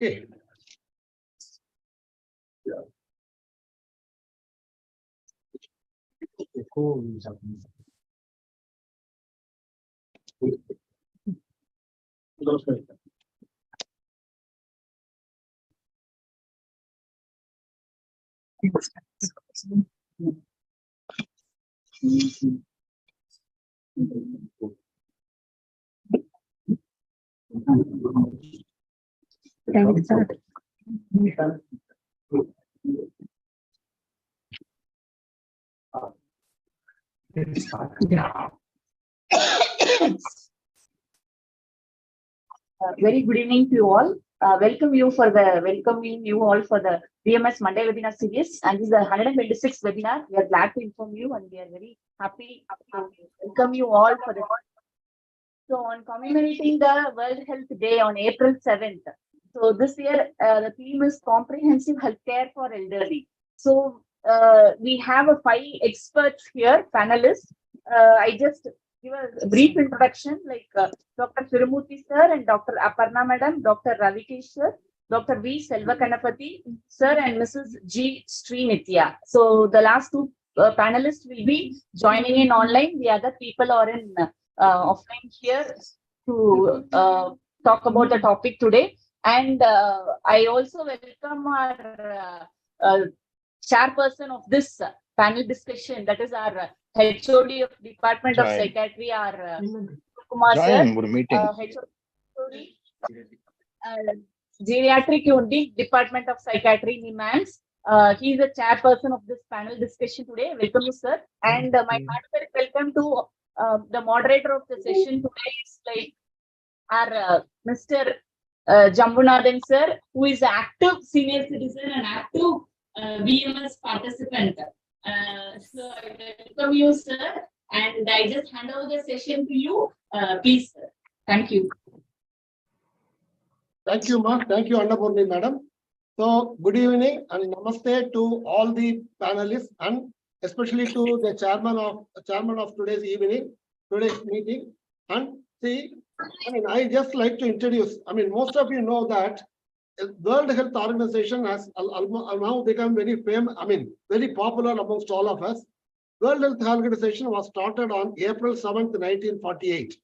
Okay. Yeah. Very good evening to you all. Welcoming you all for the VMS Monday webinar series, and this is the 126th webinar. We are glad to inform you, and we are very happy to welcome you all for the. So, on commemorating the World Health Day on April 7th. So this year the theme is comprehensive healthcare for elderly. So we have 5 experts here, panelists. I just give a brief introduction, like Dr. Thirumoorthy sir and Dr. Aparna madam, Dr. Ravikesh sir, Dr. V Selvaganapathy sir, and Mrs. G Nithya. So the last 2 panelists will be joining in online. The other people are in offline here to talk about the topic today. And I also welcome our chairperson of this panel discussion, that is our HOD of Department of Psychiatry, our Kumar sir, HOD, Geriatric Unit, Department of Psychiatry, NIMHANS. He is the chairperson of this panel discussion today. Welcome you, sir. And my heartfelt welcome to the moderator of the session today is like our Mr. Jambunathan sir, who is an active senior citizen and active VMS participant. So I welcome you, sir, and I just hand over the session to you. Please, sir. Thank you. Thank you, ma'am. Thank you, Annapurni madam. So, good evening and namaste to all the panelists, and especially to the chairman of today's meeting. And see, I just like to introduce. Most of you know that World Health Organization has now become very famous. Very popular amongst all of us. World Health Organization was started on April 7th, 1948.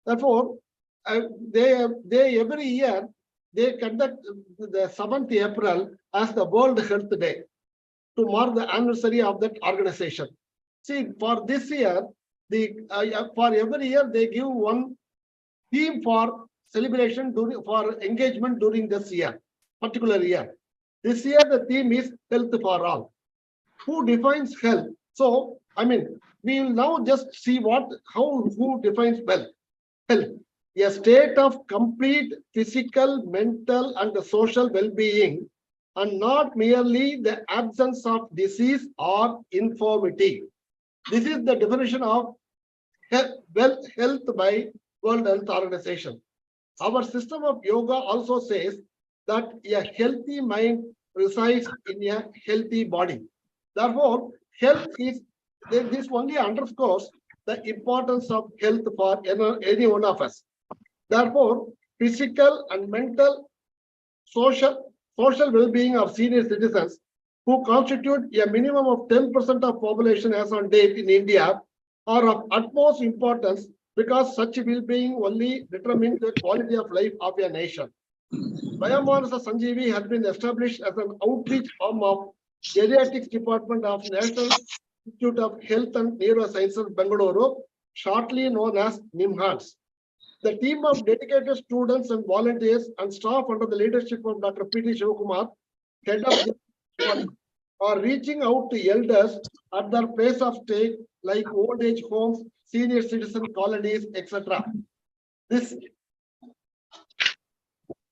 Therefore, they every year they conduct the 7th April as the World Health Day to mark the anniversary of that organization. See, for this year, for every year they give one theme for celebration for engagement during this particular year. This year the theme is health for all. Who defines health? So, we will now just see who defines health. A state of complete physical, mental, and social well-being, and not merely the absence of disease or infirmity. This is the definition of health by World Health Organization. Our system of yoga also says that a healthy mind resides in a healthy body. Therefore, this only underscores the importance of health for any one of us. Therefore, physical and mental, social well-being of senior citizens, who constitute a minimum of 10% of population as on date in India, are of utmost importance, because such well-being only determines the quality of life of a nation. Vayomanasa Sanjeevani has been established as an outreach arm of Geriatric Department of National Institute of Health and Neurosciences, Banglaore, shortly known as NIMHANS. The team of dedicated students and volunteers and staff under the leadership of Dr. P T Sivakumar, head of the are reaching out to elders at their place of stay, like old age homes, senior citizen colonies, etc.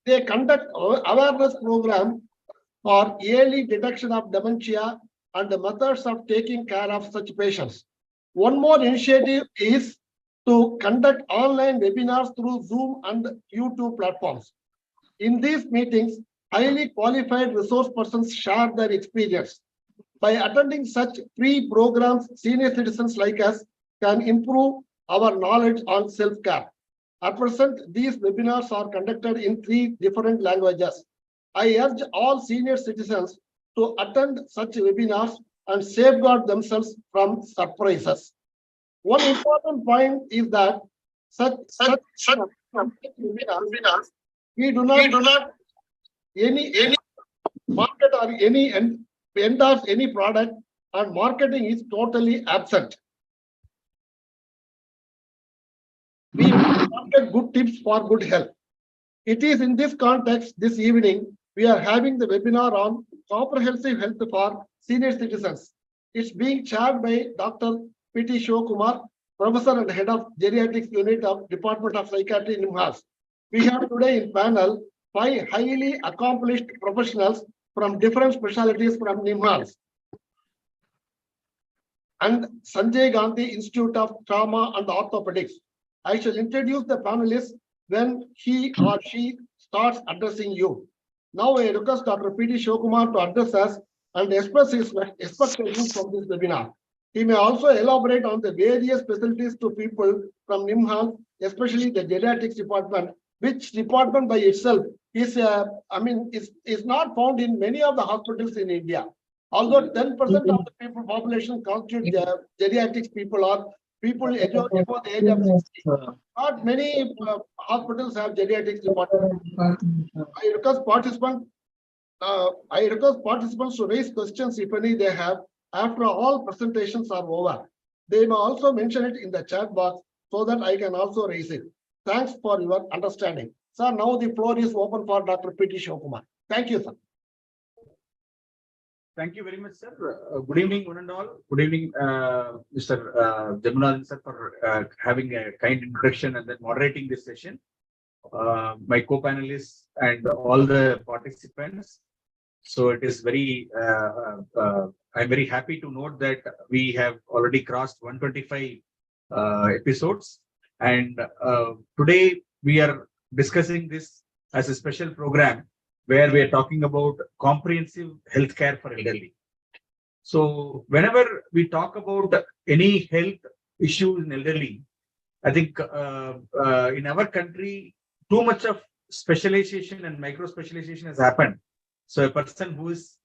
They conduct awareness program for early detection of dementia and the methods of taking care of such patients. One more initiative is to conduct online webinars through Zoom and YouTube platforms. In these meetings, highly qualified resource persons share their experience. By attending such free programs, senior citizens like us can improve our knowledge on self-care. At present, these webinars are conducted in 3 different languages: I urge all senior citizens to attend such webinars and safeguard themselves from surprises. One important point is that such webinars, we do not any market or any endorse any product, and marketing is totally absent. We market good tips for good health. It is in this context, this evening, we are having the webinar on comprehensive health for senior citizens. It's being chaired by Dr. P T Sivakumar, Professor and Head of Geriatrics Unit of Department of Psychiatry, NIMHANS. We have today in panel 5 highly accomplished professionals from different specialties from NIMHANS and Sanjay Gandhi Institute of Trauma and Orthopedics. I shall introduce the panelists when he or she starts addressing you. Now I request Dr. P T Sivakumar to address us and express his expectations from this webinar. He may also elaborate on the various facilities to people from NIMHANS, especially the geriatrics department, which department by itself is, is not found in many of the hospitals in India. Although 10% of the people population constitute geriatrics people or people above the age of 60. Not many hospitals have geriatrics department. I request participants to raise questions if any they have after all presentations are over. They may also mention it in the chat box so that I can also raise it. Thanks for your understanding. Sir, now the floor is open for Dr. P T Sivakumar. Thank you, sir. Thank you very much, sir. Good evening, one and all. Good evening, Mr. Jamunathan, sir, for having a kind introduction and then moderating this session. My co-panelists and all the participants. So it is very, I'm very happy to note that we have already crossed 125 episodes. And today we are discussing this as a special program where we are talking about comprehensive healthcare for elderly. So whenever we talk about any health issues in elderly, I think in our country, too much of specialization and micro-specialization has happened. So a person who is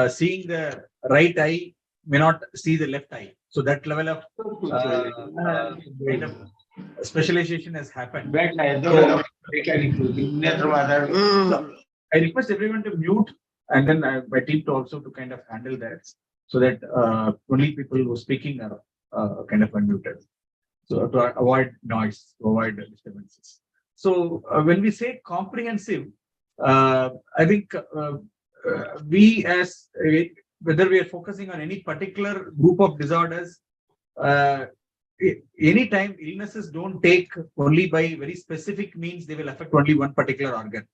seeing the right eye may not see the left eye. So that level of kind of specialization has happened. So, I request everyone to mute, and then my team to also to kind of handle that, so that only people who are speaking are kind of unmuted. So to avoid noise, to avoid disturbances. So when we say comprehensive, I think we as whether we are focusing on any particular group of disorders, anytime illnesses don't take only by very specific means, they will affect only one particular organ.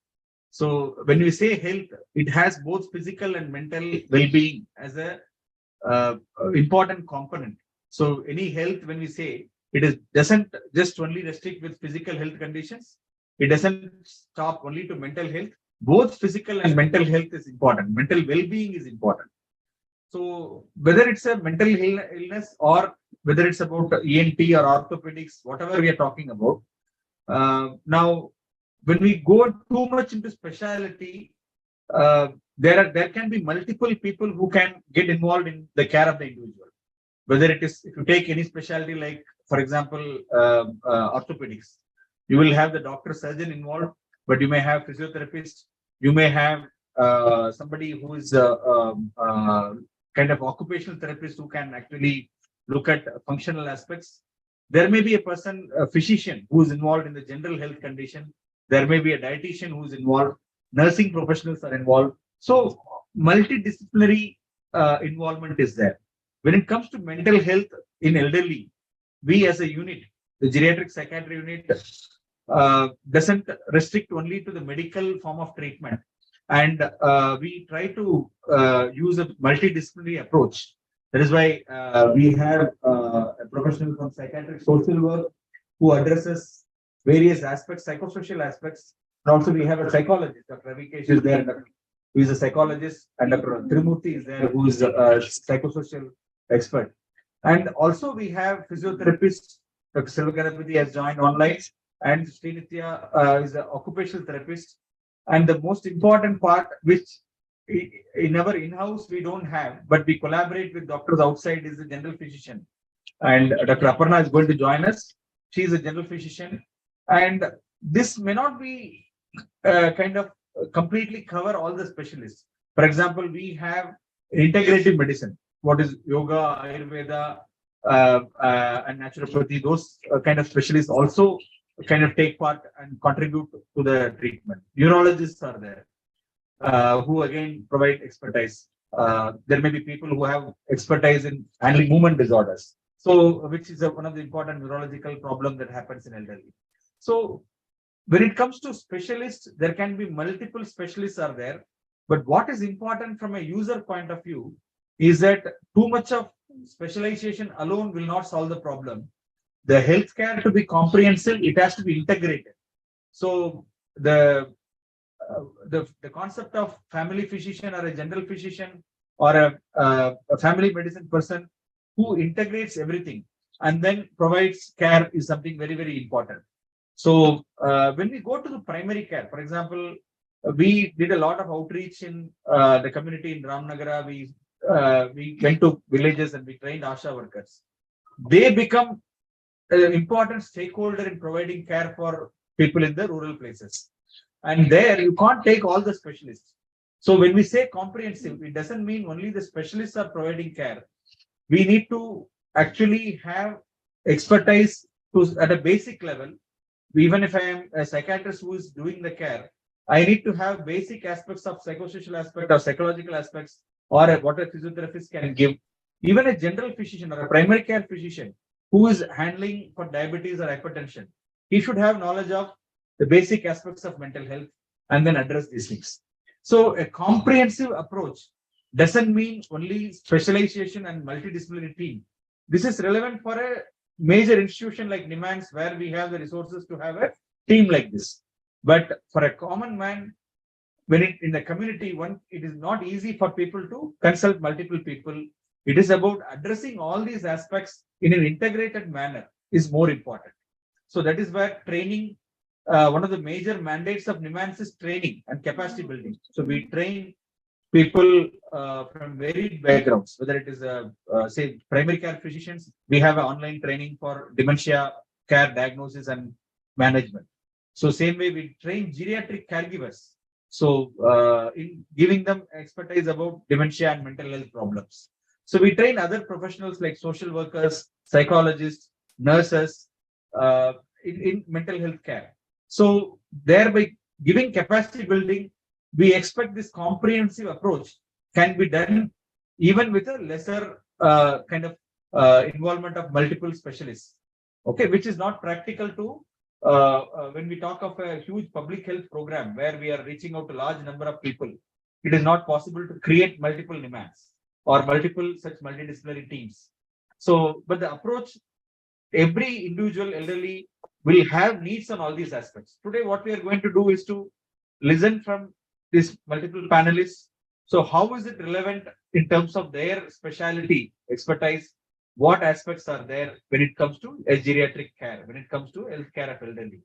So when we say health, it has both physical and mental well-being as a important component. So any health, when we say, doesn't just only restrict with physical health conditions. It doesn't stop only to mental health. Both physical and mental health is important. Mental well-being is important. So whether it's a mental illness or whether it's about ENT or orthopedics, whatever we are talking about. Now, when we go too much into specialty, there can be multiple people who can get involved in the care of the individual. Whether it is, if you take any specialty like, for example, orthopedics, you will have the doctor surgeon involved, but you may have physiotherapist, you may have somebody who is kind of occupational therapist who can actually look at functional aspects. There may be a person, a physician who is involved in the general health condition. There may be a dietitian who is involved. Nursing professionals are involved. So multidisciplinary involvement is there. When it comes to mental health in elderly, we as a unit, the geriatric psychiatry unit, doesn't restrict only to the medical form of treatment. And we try to use a multidisciplinary approach. That is why we have a professional from psychiatric social work who addresses various aspects, psychosocial aspects. And also we have a psychologist, Dr. Ravikesh is there, who is a psychologist, and Dr. Thirumoorthy is there, who is a psychosocial expert. And also we have physiotherapists. Dr. Selvaganapathy has joined online, and Nithya is an occupational therapist. And the most important part, which in our in-house we don't have, but we collaborate with doctors outside, is the general physician. And Dr. Aparna is going to join us. She is a general physician. And this may not be kind of completely cover all the specialists. For example, we have integrative medicine, what is yoga, Ayurveda, and naturopathy. Those kind of specialists also kind of take part and contribute to the treatment. Neurologists are there, who again provide expertise. There may be people who have expertise in handling movement disorders. So, which is one of the important neurological problem that happens in elderly. So, when it comes to specialists, there can be multiple specialists are there. But what is important from a user point of view is that too much of specialization alone will not solve the problem. The healthcare to be comprehensive, it has to be integrated. So the concept of family physician or a general physician or a family medicine person who integrates everything and then provides care is something very, very important. So when we go to the primary care, for example, we did a lot of outreach in the community in Ramnagara. We went to villages and we trained ASHA workers. They become an important stakeholder in providing care for people in the rural places. And there you can't take all the specialists. So when we say comprehensive, it doesn't mean only the specialists are providing care. We need to actually have expertise at a basic level. Even if I am a psychiatrist who is doing the care, I need to have basic aspects of psychosocial aspect or psychological aspects or what a physiotherapist can give. Even a general physician or a primary care physician who is handling for diabetes or hypertension, he should have knowledge of the basic aspects of mental health and then address these things. So a comprehensive approach doesn't mean only specialization and multidisciplinary team. This is relevant for a major institution like NIMHANS, where we have the resources to have a team like this. But for a common man, when in the community, it is not easy for people to consult multiple people. It is about addressing all these aspects in an integrated manner is more important. So that is where training, one of the major mandates of NIMHANS is training and capacity building. So we train people from varied backgrounds, whether it is say primary care physicians. We have an online training for dementia care diagnosis and management. So same way we train geriatric caregivers. So in giving them expertise about dementia and mental health problems. So we train other professionals like social workers, psychologists, nurses in mental health care. So thereby giving capacity building, we expect this comprehensive approach can be done even with a lesser kind of involvement of multiple specialists. Okay, which is not practical to when we talk of a huge public health program where we are reaching out to a large number of people. It is not possible to create multiple NIMHANS or multiple such multidisciplinary teams. So, but the approach, every individual elderly will have needs on all these aspects. Today, what we are going to do is to listen from these multiple panelists. So how is it relevant in terms of their specialty, expertise? What aspects are there when it comes to a geriatric care, when it comes to health care of elderly?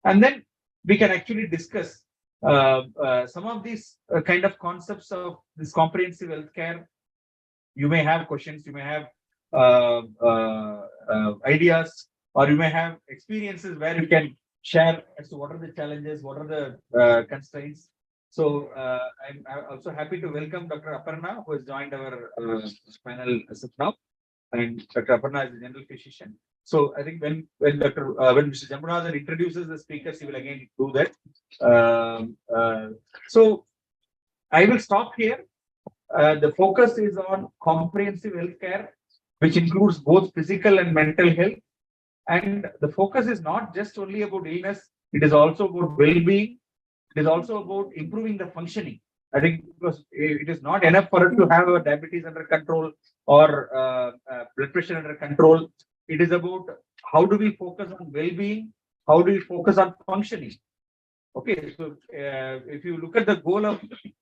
And then we can actually discuss some of these kind of concepts of this comprehensive health care. You may have questions, you may have ideas, or you may have experiences where you can share as to what are the challenges, what are the constraints. So I'm also happy to welcome Dr. Aparna, who has joined our panel as of now. And Dr. Aparna is a general physician. So I think when Mr. Jammunathan introduces the speakers, he will again do that. So I will stop here. The focus is on comprehensive healthcare, which includes both physical and mental health. And the focus is not just only about illness, it is also about well-being. It is also about improving the functioning. I think because it is not enough for us to have our diabetes under control or blood pressure under control. It is about how do we focus on well-being, how do we focus on functioning. Okay, so if you look at the goal of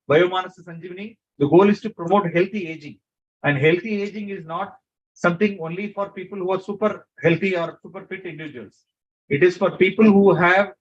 Vayomanasa Sanjeevani, the goal is to promote healthy aging. And healthy aging is not something only for people who are super healthy or super fit individuals. It is for people who have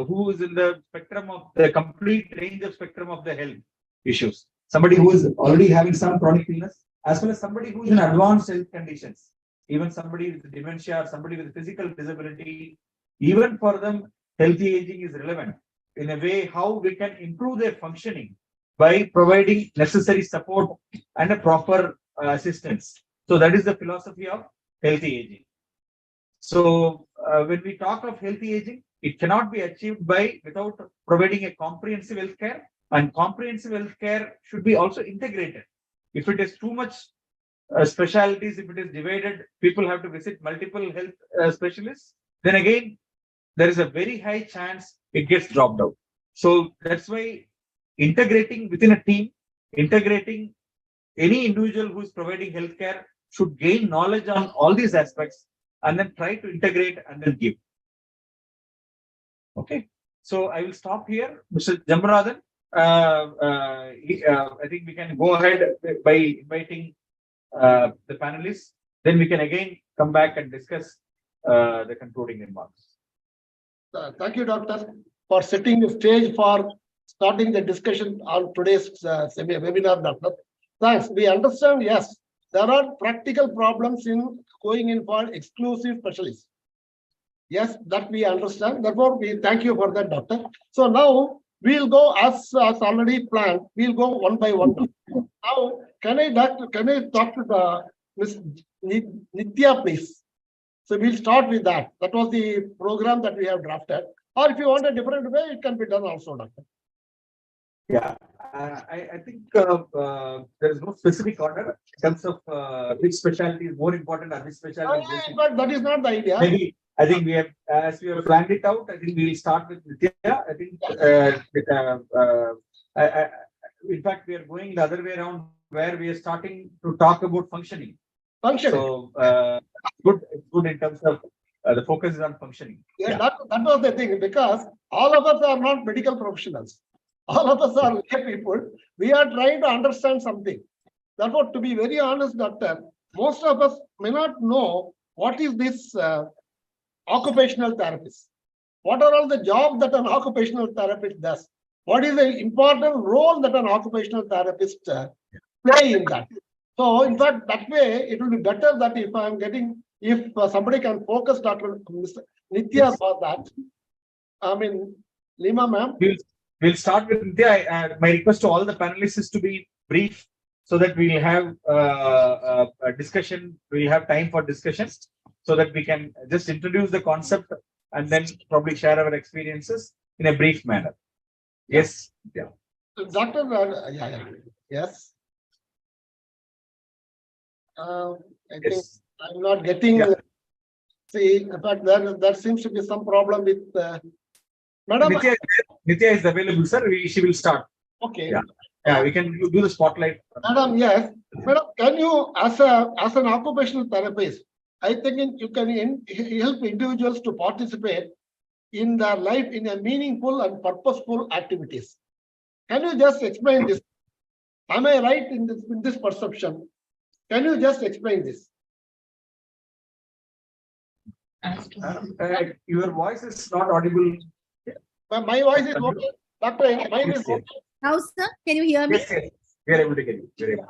who is in the spectrum of the complete range of spectrum of the health issues. Somebody who is already having some chronic illness, as well as somebody who is in advanced health conditions, even somebody with dementia, or somebody with physical disability. Even for them, healthy aging is relevant in a way how we can improve their functioning by providing necessary support and a proper assistance. So that is the philosophy of healthy aging. So when we talk of healthy aging, it cannot be achieved without providing a comprehensive healthcare, and comprehensive healthcare should be also integrated. If it is too much specialties, if it is divided, people have to visit multiple health specialists, then again, there is a very high chance it gets dropped out. So that's why integrating within a team, integrating any individual who is providing healthcare should gain knowledge on all these aspects and then try to integrate and then give. Okay, so I will stop here. Mr. Jambarathan, I think we can go ahead by inviting the panelists. Then we can again come back and discuss the concluding remarks. Thank you, Doctor, for setting the stage for starting the discussion on today's webinar, Doctor. Thanks. We understand, yes, there are practical problems in going in for exclusive specialists. Yes, that we understand. Therefore, we thank you for that, Doctor. So now we'll go as already planned. We'll go one by one. Now, can I talk to Ms. Nithya, please? So we'll start with that. That was the program that we have drafted. Or if you want a different way, it can be done also, Doctor. Yeah, I think there is no specific order in terms of which specialty is more important or which specialty. But that is not the idea. Maybe I think we have, as we have planned it out, I think we will start with Nithya. I think, in fact, we are going the other way around, where we are starting to talk about functioning. Functioning. So, good in terms of the focus is on functioning. Yeah, that was the thing, because all of us are not medical professionals. All of us are lay people. We are trying to understand something. Therefore, to be very honest, Doctor, most of us may not know what is this occupational therapist. What are all the jobs that an occupational therapist does? What is the important role that an occupational therapist play in that? So, in fact, that way, it will be better that if somebody can focus, Dr. Nithya, for that. I mean, Lima, ma'am. We'll start with Nithya. My request to all the panelists is to be brief so that we'll have a discussion. We'll have time for discussions so that we can just introduce the concept and then probably share our experiences in a brief manner. Yes. Yeah. Doctor, yes. I think I'm not getting. Yeah. See, in fact, there seems to be some problem with. Madam, Nithya is available, sir. She will start. Okay. Yeah, we can do the spotlight. Madam, yes. Madam, can you, as an occupational therapist, I think you can help individuals to participate in their life in a meaningful and purposeful activities. Can you just explain this? Am I right in this perception? Can you just explain this? Your voice is not audible. My voice is okay. Doctor, mine is okay. Now, sir, can you hear me? Yes. We are able to get you.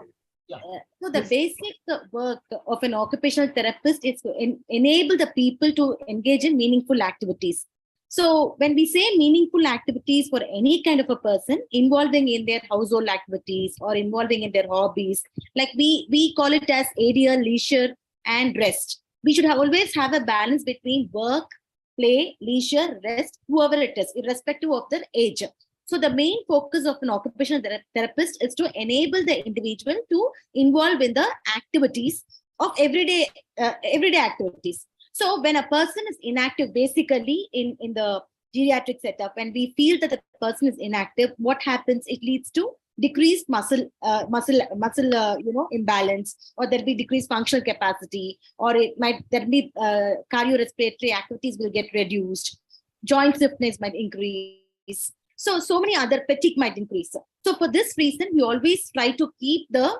So the basic work of an occupational therapist is to enable the people to engage in meaningful activities. So when we say meaningful activities for any kind of a person involving in their household activities or involving in their hobbies, like we call it as area, leisure, and rest. We should always have a balance between work, play, leisure, rest, whoever it is, irrespective of their age. So the main focus of an occupational therapist is to enable the individual to involve in the activities of everyday activities. So when a person is inactive, basically in the geriatric setup, and we feel that the person is inactive, what happens? It leads to decreased muscle imbalance, or there'll be decreased functional capacity, or there'll be cardiorespiratory activities will get reduced, joint stiffness might increase. So many other fatigue might increase. So for this reason, we always try to keep the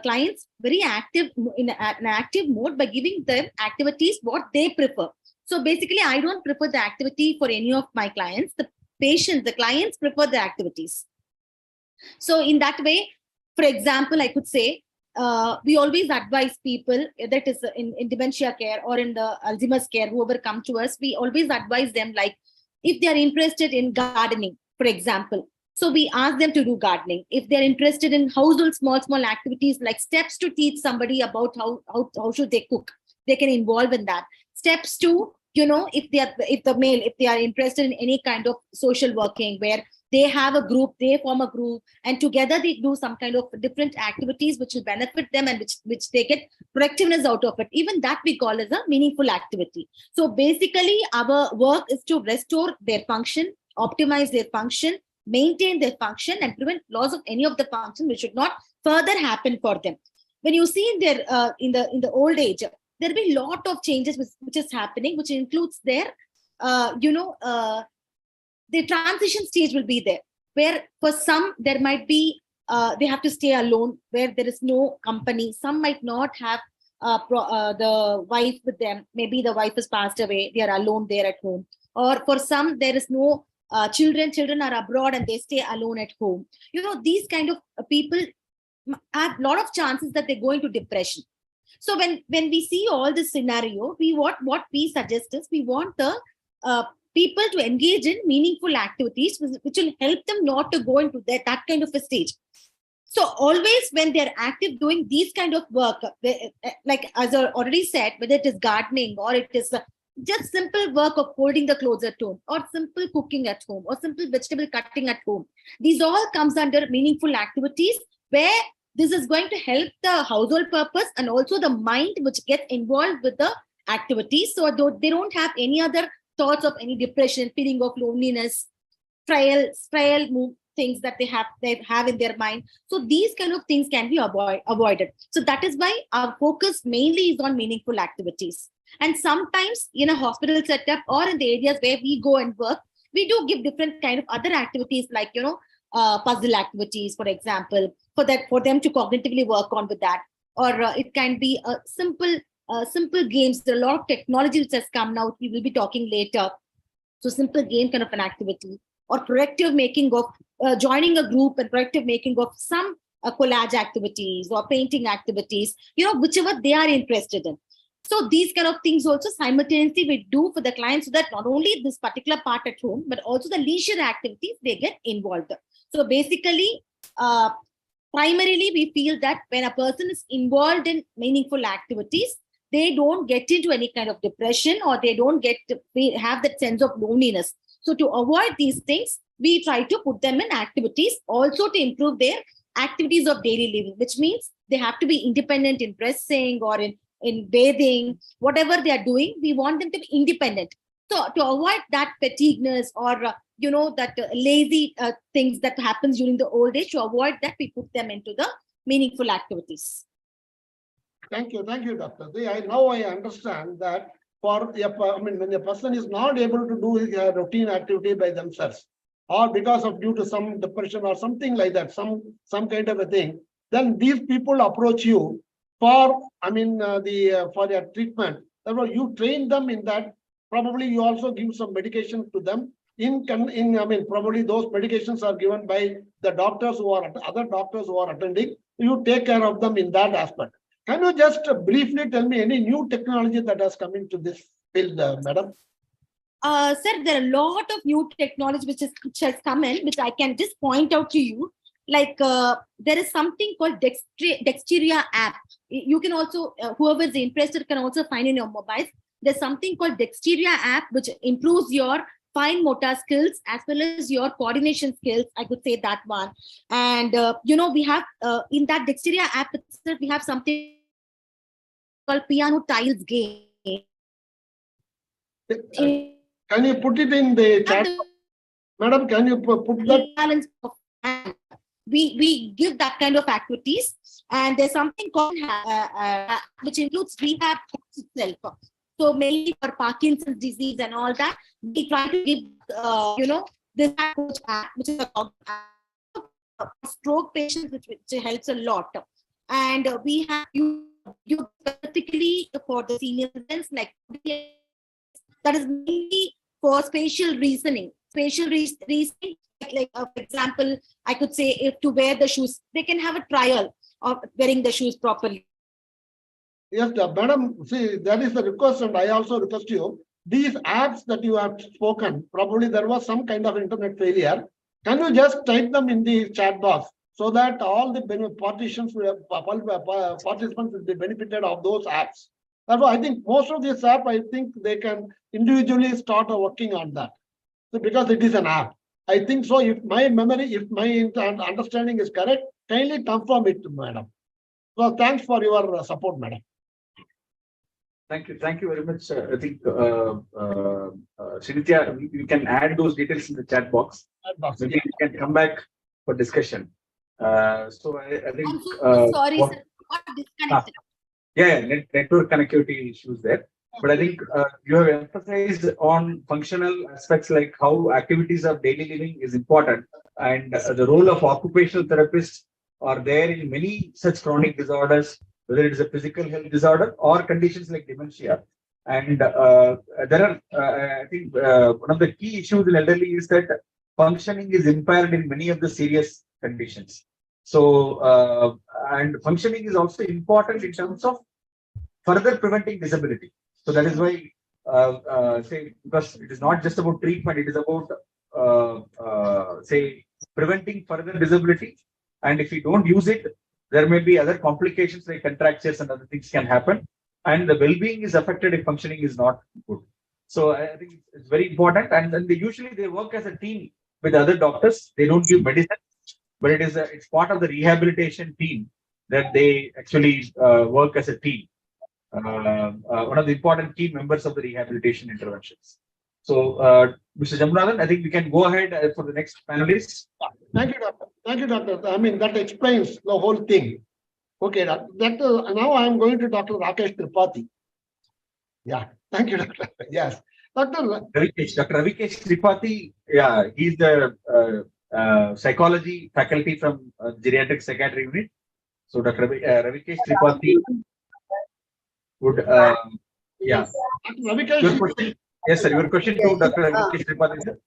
clients very active in an active mode by giving them activities what they prefer. So basically, I don't prefer the activity for any of my clients. The patients, the clients prefer the activities. So in that way, for example, I could say, we always advise people, that is in dementia care or in the Alzheimer's care, whoever come to us, we always advise them, like if they are interested in gardening, for example. So we ask them to do gardening. If they're interested in household small activities, like steps to teach somebody about how should they cook, they can involve in that. Steps to, if they are interested in any kind of social working, where they have a group, they form a group, and together they do some kind of different activities which will benefit them and which they get productiveness out of it. Even that we call as a meaningful activity. So basically, our work is to restore their function, optimize their function, maintain their function, and prevent loss of any of the function which should not further happen for them. When you see in their in the old age, there will be a lot of changes which is happening, which includes their the transition stage will be there, where for some there might be they have to stay alone, where there is no company. Some might not have the wife with them. Maybe the wife has passed away, they are alone there at home. Or for some, there is no children are abroad and they stay alone at home. These kind of people have a lot of chances that they go into depression. So when we see all this scenario, what we suggest is, we want the people to engage in meaningful activities which will help them not to go into that kind of a stage. So always when they're active doing these kind of work, like as I already said, whether it is gardening or it is just simple work of folding the clothes at home, or simple cooking at home, or simple vegetable cutting at home, these all comes under meaningful activities, where this is going to help the household purpose and also the mind which gets involved with the activities. So they don't have any other thoughts of any depression, feeling of loneliness, frail things that they have in their mind. So these kind of things can be avoided. So that is why our focus mainly is on meaningful activities. And sometimes in a hospital setup or in the areas where we go and work, we do give different kind of other activities, like puzzle activities, for example, for them to cognitively work on with that. Or it can be a simple games. There are a lot of technology which has come now. We will be talking later. So simple game kind of an activity, or productive making of joining a group, and productive making of some collage activities or painting activities, whichever they are interested in. So these kind of things also simultaneously we do for the clients, so that not only this particular part at home, but also the leisure activities they get involved in. So basically, primarily we feel that when a person is involved in meaningful activities, they don't get into any kind of depression, or they don't have that sense of loneliness. So to avoid these things, we try to put them in activities also to improve their activities of daily living, which means they have to be independent in dressing or in bathing, whatever they are doing, we want them to be independent. So to avoid that fatigueness or, that lazy things that happens during the old age, to avoid that, we put them into the meaningful activities. Thank you, Doctor. Now I understand that when a person is not able to do a routine activity by themselves, or due to some depression or something like that, some kind of a thing, then these people approach you for their treatment. Therefore, you train them in that. Probably you also give some medication to them. Probably those medications are given by the doctors other doctors who are attending. You take care of them in that aspect. Can you just briefly tell me any new technology that has come into this field, madam? Sir, there are a lot of new technology which has come in, which I can just point out to you. Like there is something called Dexteria app. You can also, whoever is interested can also find in your mobiles. There's something called Dexteria app, which improves your fine motor skills as well as your coordination skills. I could say that one. And, we have in that Dexteria app itself, we have something called piano tiles game. Can you put it in the chat? Madam, can you put that? Balance of we give that kind of activities, and there's something called which includes rehab itself. So mainly for Parkinson's disease and all that, we try to give this coach app, which is a stroke patients, which helps a lot. And we have you specifically for the senior citizens, like that is mainly for spatial reasoning. Reasoning, for example, I could say if to wear the shoes, they can have a trial of wearing the shoes properly. Yes, madam, see, that is the request, and I also request you, these apps that you have spoken, probably there was some kind of internet failure. Can you just type them in the chat box so that all the participants will be benefited of those apps? Therefore, I think most of these apps, I think they can individually start working on that. So because it is an app. I think so. If my understanding is correct, kindly confirm it, madam. So thanks for your support, madam. Thank you very much. I think Nithya, you can add those details in the chat box. Maybe we can come back for discussion. So I think. I'm so sorry, sir. Got disconnected. Network connectivity issues there. But I think you have emphasized on functional aspects like how activities of daily living is important, and the role of occupational therapists are there in many such chronic disorders, whether it is a physical health disorder or conditions like dementia. And there are, I think, one of the key issues in elderly is that functioning is impaired in many of the serious conditions. So, and functioning is also important in terms of further preventing disability. So that is why, say, because it is not just about treatment, it is about, say, preventing further disability. And if you don't use it, there may be other complications like contractures and other things can happen. And the well-being is affected if functioning is not good. So I think it's very important. And then they work as a team with other doctors. They don't give medicine, but it's part of the rehabilitation team that they actually work as a team. One of the important key members of the rehabilitation interventions. So, Mr. Jamunathan, I think we can go ahead for the next panelist. Thank you, doctor. Thank you, doctor. I mean, that explains the whole thing. Okay, doctor. Now I am going to Dr. Ravikesh Thripathy. Yeah, thank you, doctor. Yes, Dr. Ravikesh Thripathy. Yeah, he's the psychology faculty from Geriatric Psychiatry Unit. So, Dr. Ravikesh Thripathy would, yeah. Ravikesh. Yes, sir. Your question to Dr. Ravikesh Thripathy, sir.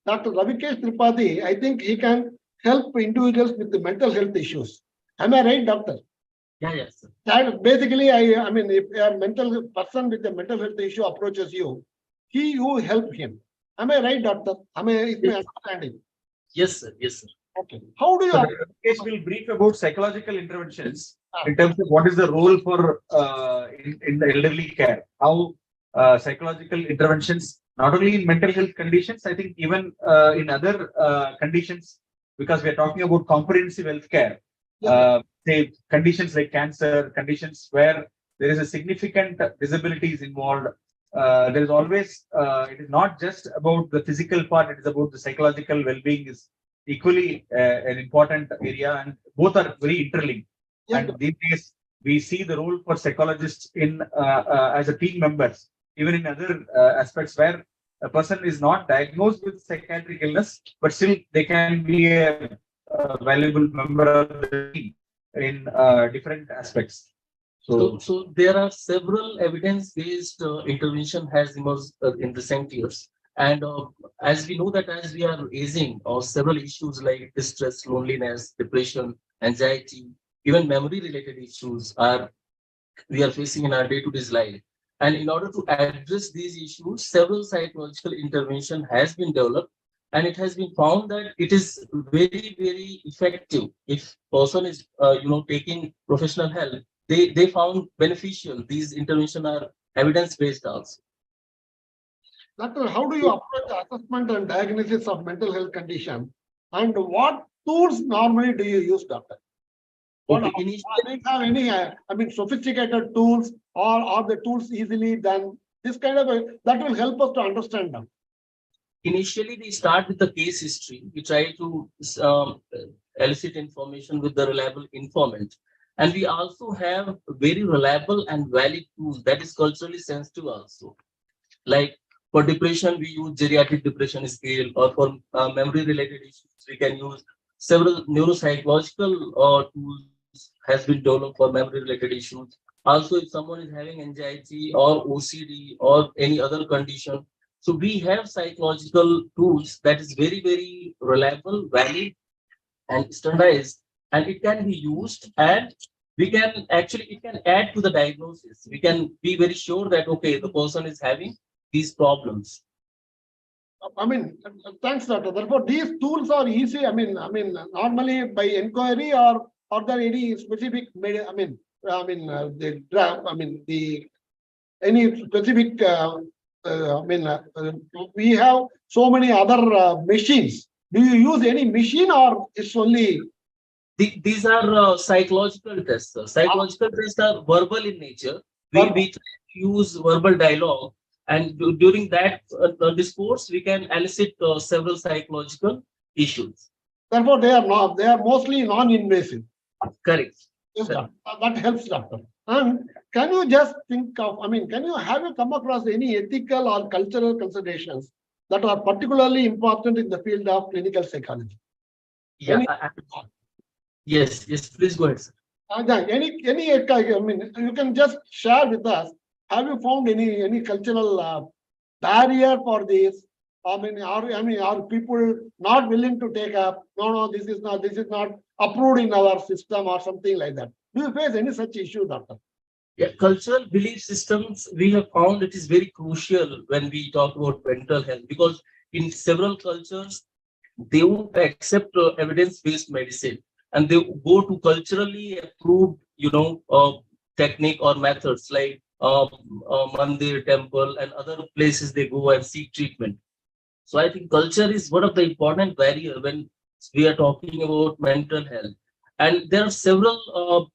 Dr. Ravikesh Thripathy, I think he can help individuals with the mental health issues. Am I right, doctor? Yeah, yes, sir. That basically, I mean, if a mental person with a mental health issue approaches you, you help him. Am I right, doctor? Is my understanding? Yes, sir. Yes, sir. Okay. How do you? So Ravikesh will brief about psychological interventions in terms of what is the role for in the elderly care. How psychological interventions, not only in mental health conditions, I think even in other conditions, because we are talking about comprehensive health care, say conditions like cancer, conditions where there is a significant disabilities involved. There is always, it is not just about the physical part, it is about the psychological well-being is equally an important area, and both are very interlinked. And these days, we see the role for psychologists in as a team members, even in other aspects where a person is not diagnosed with psychiatric illness, but still they can be a valuable member of the team in different aspects. So there are several evidence-based intervention has emerged in recent years. And as we know that as we are aging, several issues like distress, loneliness, depression, anxiety, even memory-related issues we are facing in our day-to-day life. And in order to address these issues, several psychological intervention has been developed, and it has been found that it is very, very effective. If person is, taking professional help, they found beneficial. These intervention are evidence-based also. Doctor, how do you approach the assessment and diagnosis of mental health condition, and what tools normally do you use, doctor? Okay, do you have any, sophisticated tools, or are the tools easily done? This kind of that will help us to understand them. Initially, we start with the case history. We try to elicit information with the reliable informant. And we also have very reliable and valid tools that is culturally sensitive also. Like for depression, we use geriatric depression scale, or for memory-related issues, we can use several neuropsychological tools has been developed for memory-related issues. Also, if someone is having anxiety or OCD or any other condition, so we have psychological tools that is very, very reliable, valid, and standardized, and it can be used, and we can actually, it can add to the diagnosis. We can be very sure that, okay, the person is having these problems. I mean, thanks, doctor. Therefore, these tools are easy. I mean, normally by inquiry, or are there any specific? Any specific. We have so many other machines. Do you use any machine, or it's only? These are psychological tests. Psychological tests are verbal in nature. We try to use verbal dialogue, and during that discourse, we can elicit several psychological issues. Therefore, they are mostly non-invasive. Correct. Yes, doctor. That helps, doctor. And can you just think of, have you come across any ethical or cultural considerations that are particularly important in the field of clinical psychology? Yeah. Yes, please go ahead, sir. You can just share with us. Have you found any cultural barrier for this? Are people not willing to take up? No, this is not approved in our system or something like that. Do you face any such issue, doctor? Yeah, cultural belief systems, we have found it is very crucial when we talk about mental health, because in several cultures, they won't accept evidence-based medicine, and they go to culturally approved, technique or methods like mandir, temple, and other places they go and seek treatment. So I think culture is one of the important barrier when we are talking about mental health. And there are several,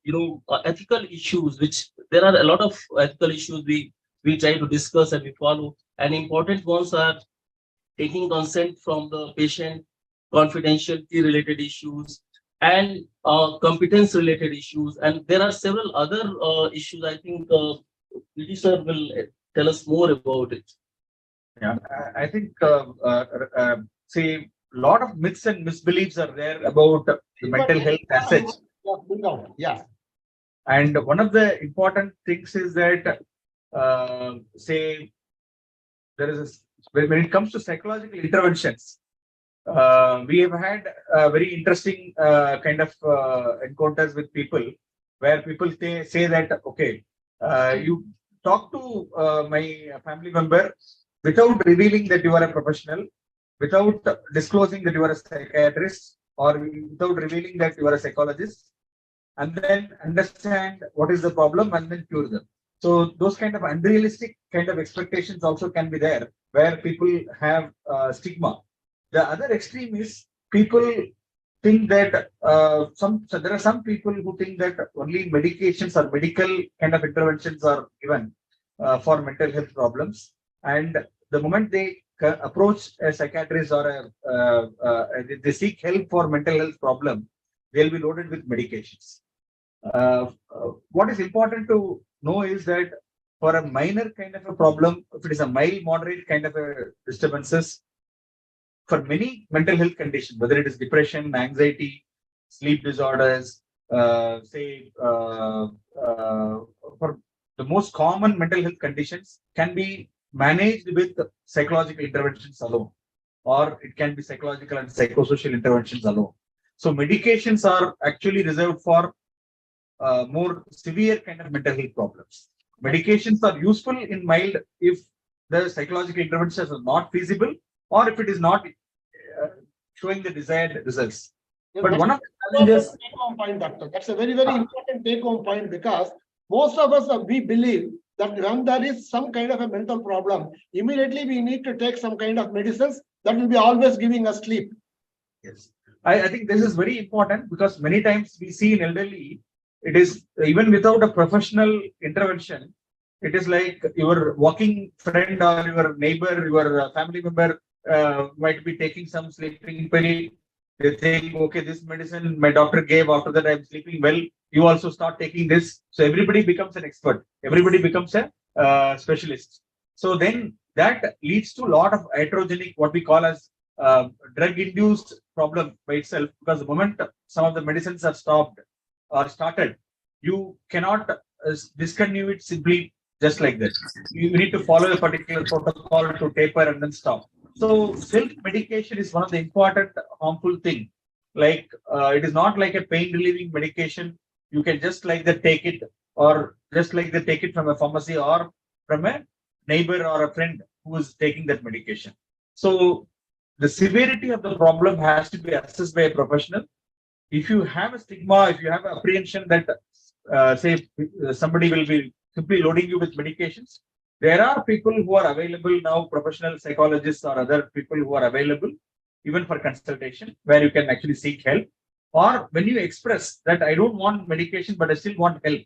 ethical issues, which there are a lot of ethical issues we try to discuss and we follow. And important ones are taking consent from the patient, confidentiality related issues, and competence related issues. And there are several other issues. I think PT sir will tell us more about it. Yeah, I think see, a lot of myths and misbeliefs are there about the mental health as such. Yeah. And one of the important things is that, say, there is when it comes to psychological interventions, we have had very interesting kind of encounters with people where people say that, okay, you talk to my family member without revealing that you are a professional, without disclosing that you are a psychiatrist, or without revealing that you are a psychologist, and then understand what is the problem and then cure them. So those kind of unrealistic kind of expectations also can be there, where people have stigma. The other extreme is people think that there are some people who think that only medications or medical kind of interventions are given for mental health problems, and the moment they approach a psychiatrist or they seek help for mental health problem, they'll be loaded with medications. What is important to know is that for a minor kind of a problem, if it is a mild, moderate kind of a disturbances, for many mental health conditions, whether it is depression, anxiety, sleep disorders, for the most common mental health conditions can be managed with psychological interventions alone, or it can be psychological and psychosocial interventions alone. So medications are actually reserved for more severe kind of mental health problems. Medications are useful in mild if the psychological interventions are not feasible, or if it is not showing the desired results. But one of the challenges, point, doctor. That's a very, very important take-home point, because most of us we believe that when there is some kind of a mental problem, immediately we need to take some kind of medicines that will be always giving us sleep. Yes, I think this is very important, because many times we see in elderly, it is even without a professional intervention, it is like your walking friend or your neighbor, your family member might be taking some sleeping pill. They think, okay, this medicine my doctor gave, after that I'm sleeping well, you also start taking this. So everybody becomes an expert. Everybody becomes a specialist. So then that leads to a lot of iatrogenic, what we call as drug-induced problem by itself, because the moment some of the medicines are stopped or started, you cannot discontinue it simply just like that. You need to follow a particular protocol to taper and then stop. So self-medication is one of the important harmful thing. Like it is not like a pain relieving medication. You can just like that take it, or just like they take it from a pharmacy or from a neighbor or a friend who is taking that medication. So the severity of the problem has to be assessed by a professional. If you have a stigma, if you have apprehension that say somebody will be simply loading you with medications, there are people who are available now, professional psychologists or other people who are available even for consultation, where you can actually seek help. Or when you express that I don't want medication, but I still want help,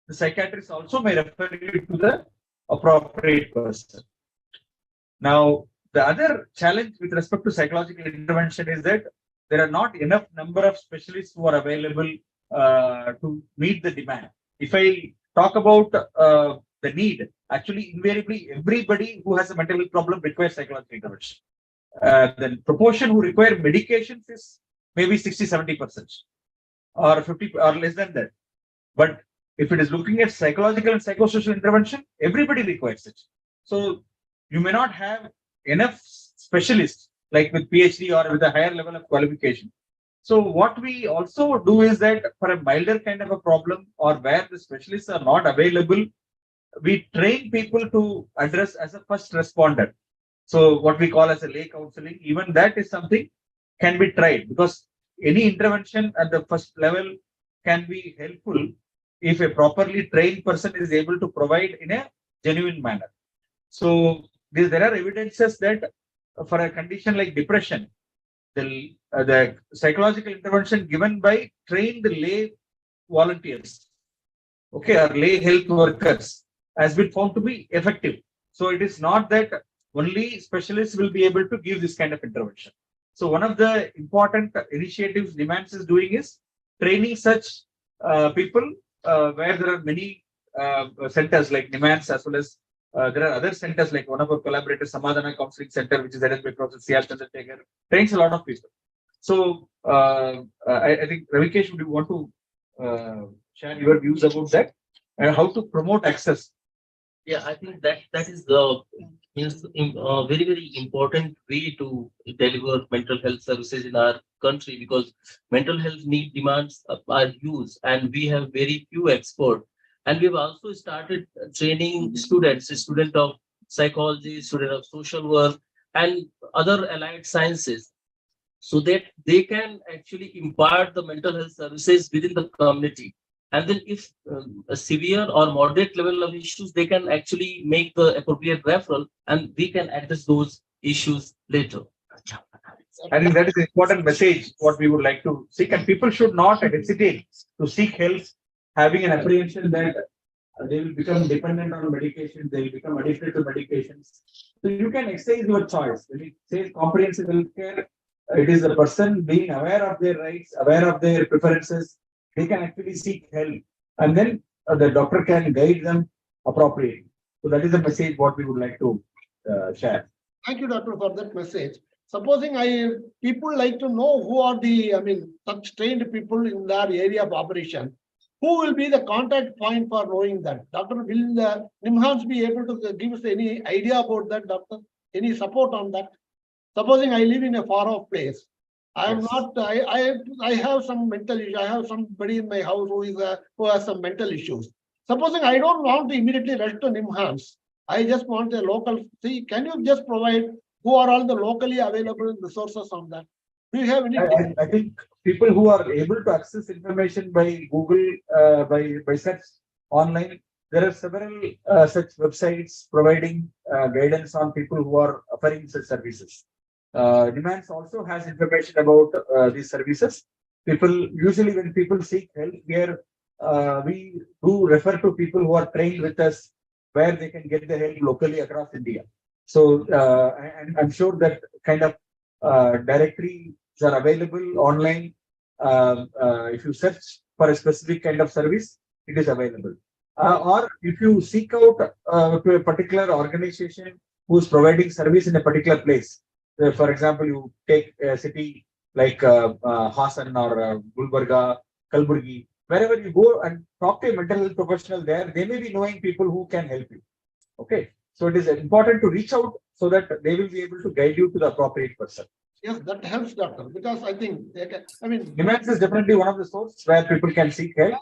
the psychiatrist also may refer you to the appropriate person. Now, the other challenge with respect to psychological intervention is that there are not enough number of specialists who are available to meet the demand. If I talk about the need, actually, invariably, everybody who has a mental health problem requires psychological intervention. The proportion who require medications is maybe 60-70% or 50 or less than that. But if it is looking at psychological and psychosocial intervention, everybody requires it. So you may not have enough specialists like with PhD or with a higher level of qualification. So what we also do is that for a milder kind of a problem, or where the specialists are not available, we train people to address as a first responder. So what we call as a lay counseling, even that is something can be tried, because any intervention at the first level can be helpful if a properly trained person is able to provide in a genuine manner. So there are evidences that for a condition like depression, the psychological intervention given by trained lay volunteers, okay, or lay health workers, has been found to be effective. So it is not that only specialists will be able to give this kind of intervention. So one of the important initiatives NIMHANS is doing is training such people where there are many centers like NIMHANS, as well as there are other centers like one of our collaborators, Samadhana Counseling Center, which is headed by Professor C.R. Chandrasekhar, trains a lot of people. So I think Ravikesh, would you want to share your views about that and how to promote access? Yeah, I think that is the very, very important way to deliver mental health services in our country, because mental health need demands are huge and we have very few experts. And we've also started training students, a student of psychology, student of social work, and other allied sciences, so that they can actually impart the mental health services within the community. And then if a severe or moderate level of issues, they can actually make the appropriate referral and we can address those issues later. I think that is an important message, what we would like to seek, and people should not hesitate to seek help, having an apprehension that they will become dependent on medication, they will become addicted to medications. So you can exercise your choice. When it says comprehensive healthcare, it is the person being aware of their rights, aware of their preferences. They can actually seek help, and then the doctor can guide them appropriately. So that is the message what we would like to share. Thank you, doctor, for that message. Supposing people like to know who are the, such trained people in their area of operation, who will be the contact point for knowing that? Doctor, will NIMHANS be able to give us any idea about that, doctor? Any support on that? Supposing I live in a far off place. I am not. I have some mental issue. I have somebody in my house who has some mental issues. Supposing I don't want to immediately rush to NIMHANS. I just want a local. See, can you just provide who are all the locally available resources on that? Do you have any? I think people who are able to access information by Google, by search online, there are several such websites providing guidance on people who are offering such services. NIMHANS also has information about these services. People usually, when people seek help here, we do refer to people who are trained with us, where they can get the help locally across India. So and I'm sure that kind of directories are available online. If you search for a specific kind of service, it is available. Or if you seek out to a particular organization who is providing service in a particular place. For example, you take a city like Hassan or Gulbarga, Kalburgi. wherever you go and talk to a mental health professional there, they may be knowing people who can help you. Okay. So it is important to reach out so that they will be able to guide you to the appropriate person. Yes, that helps, doctor, because I think they can, I mean, NIMHANS is definitely one of the sources where people can seek help.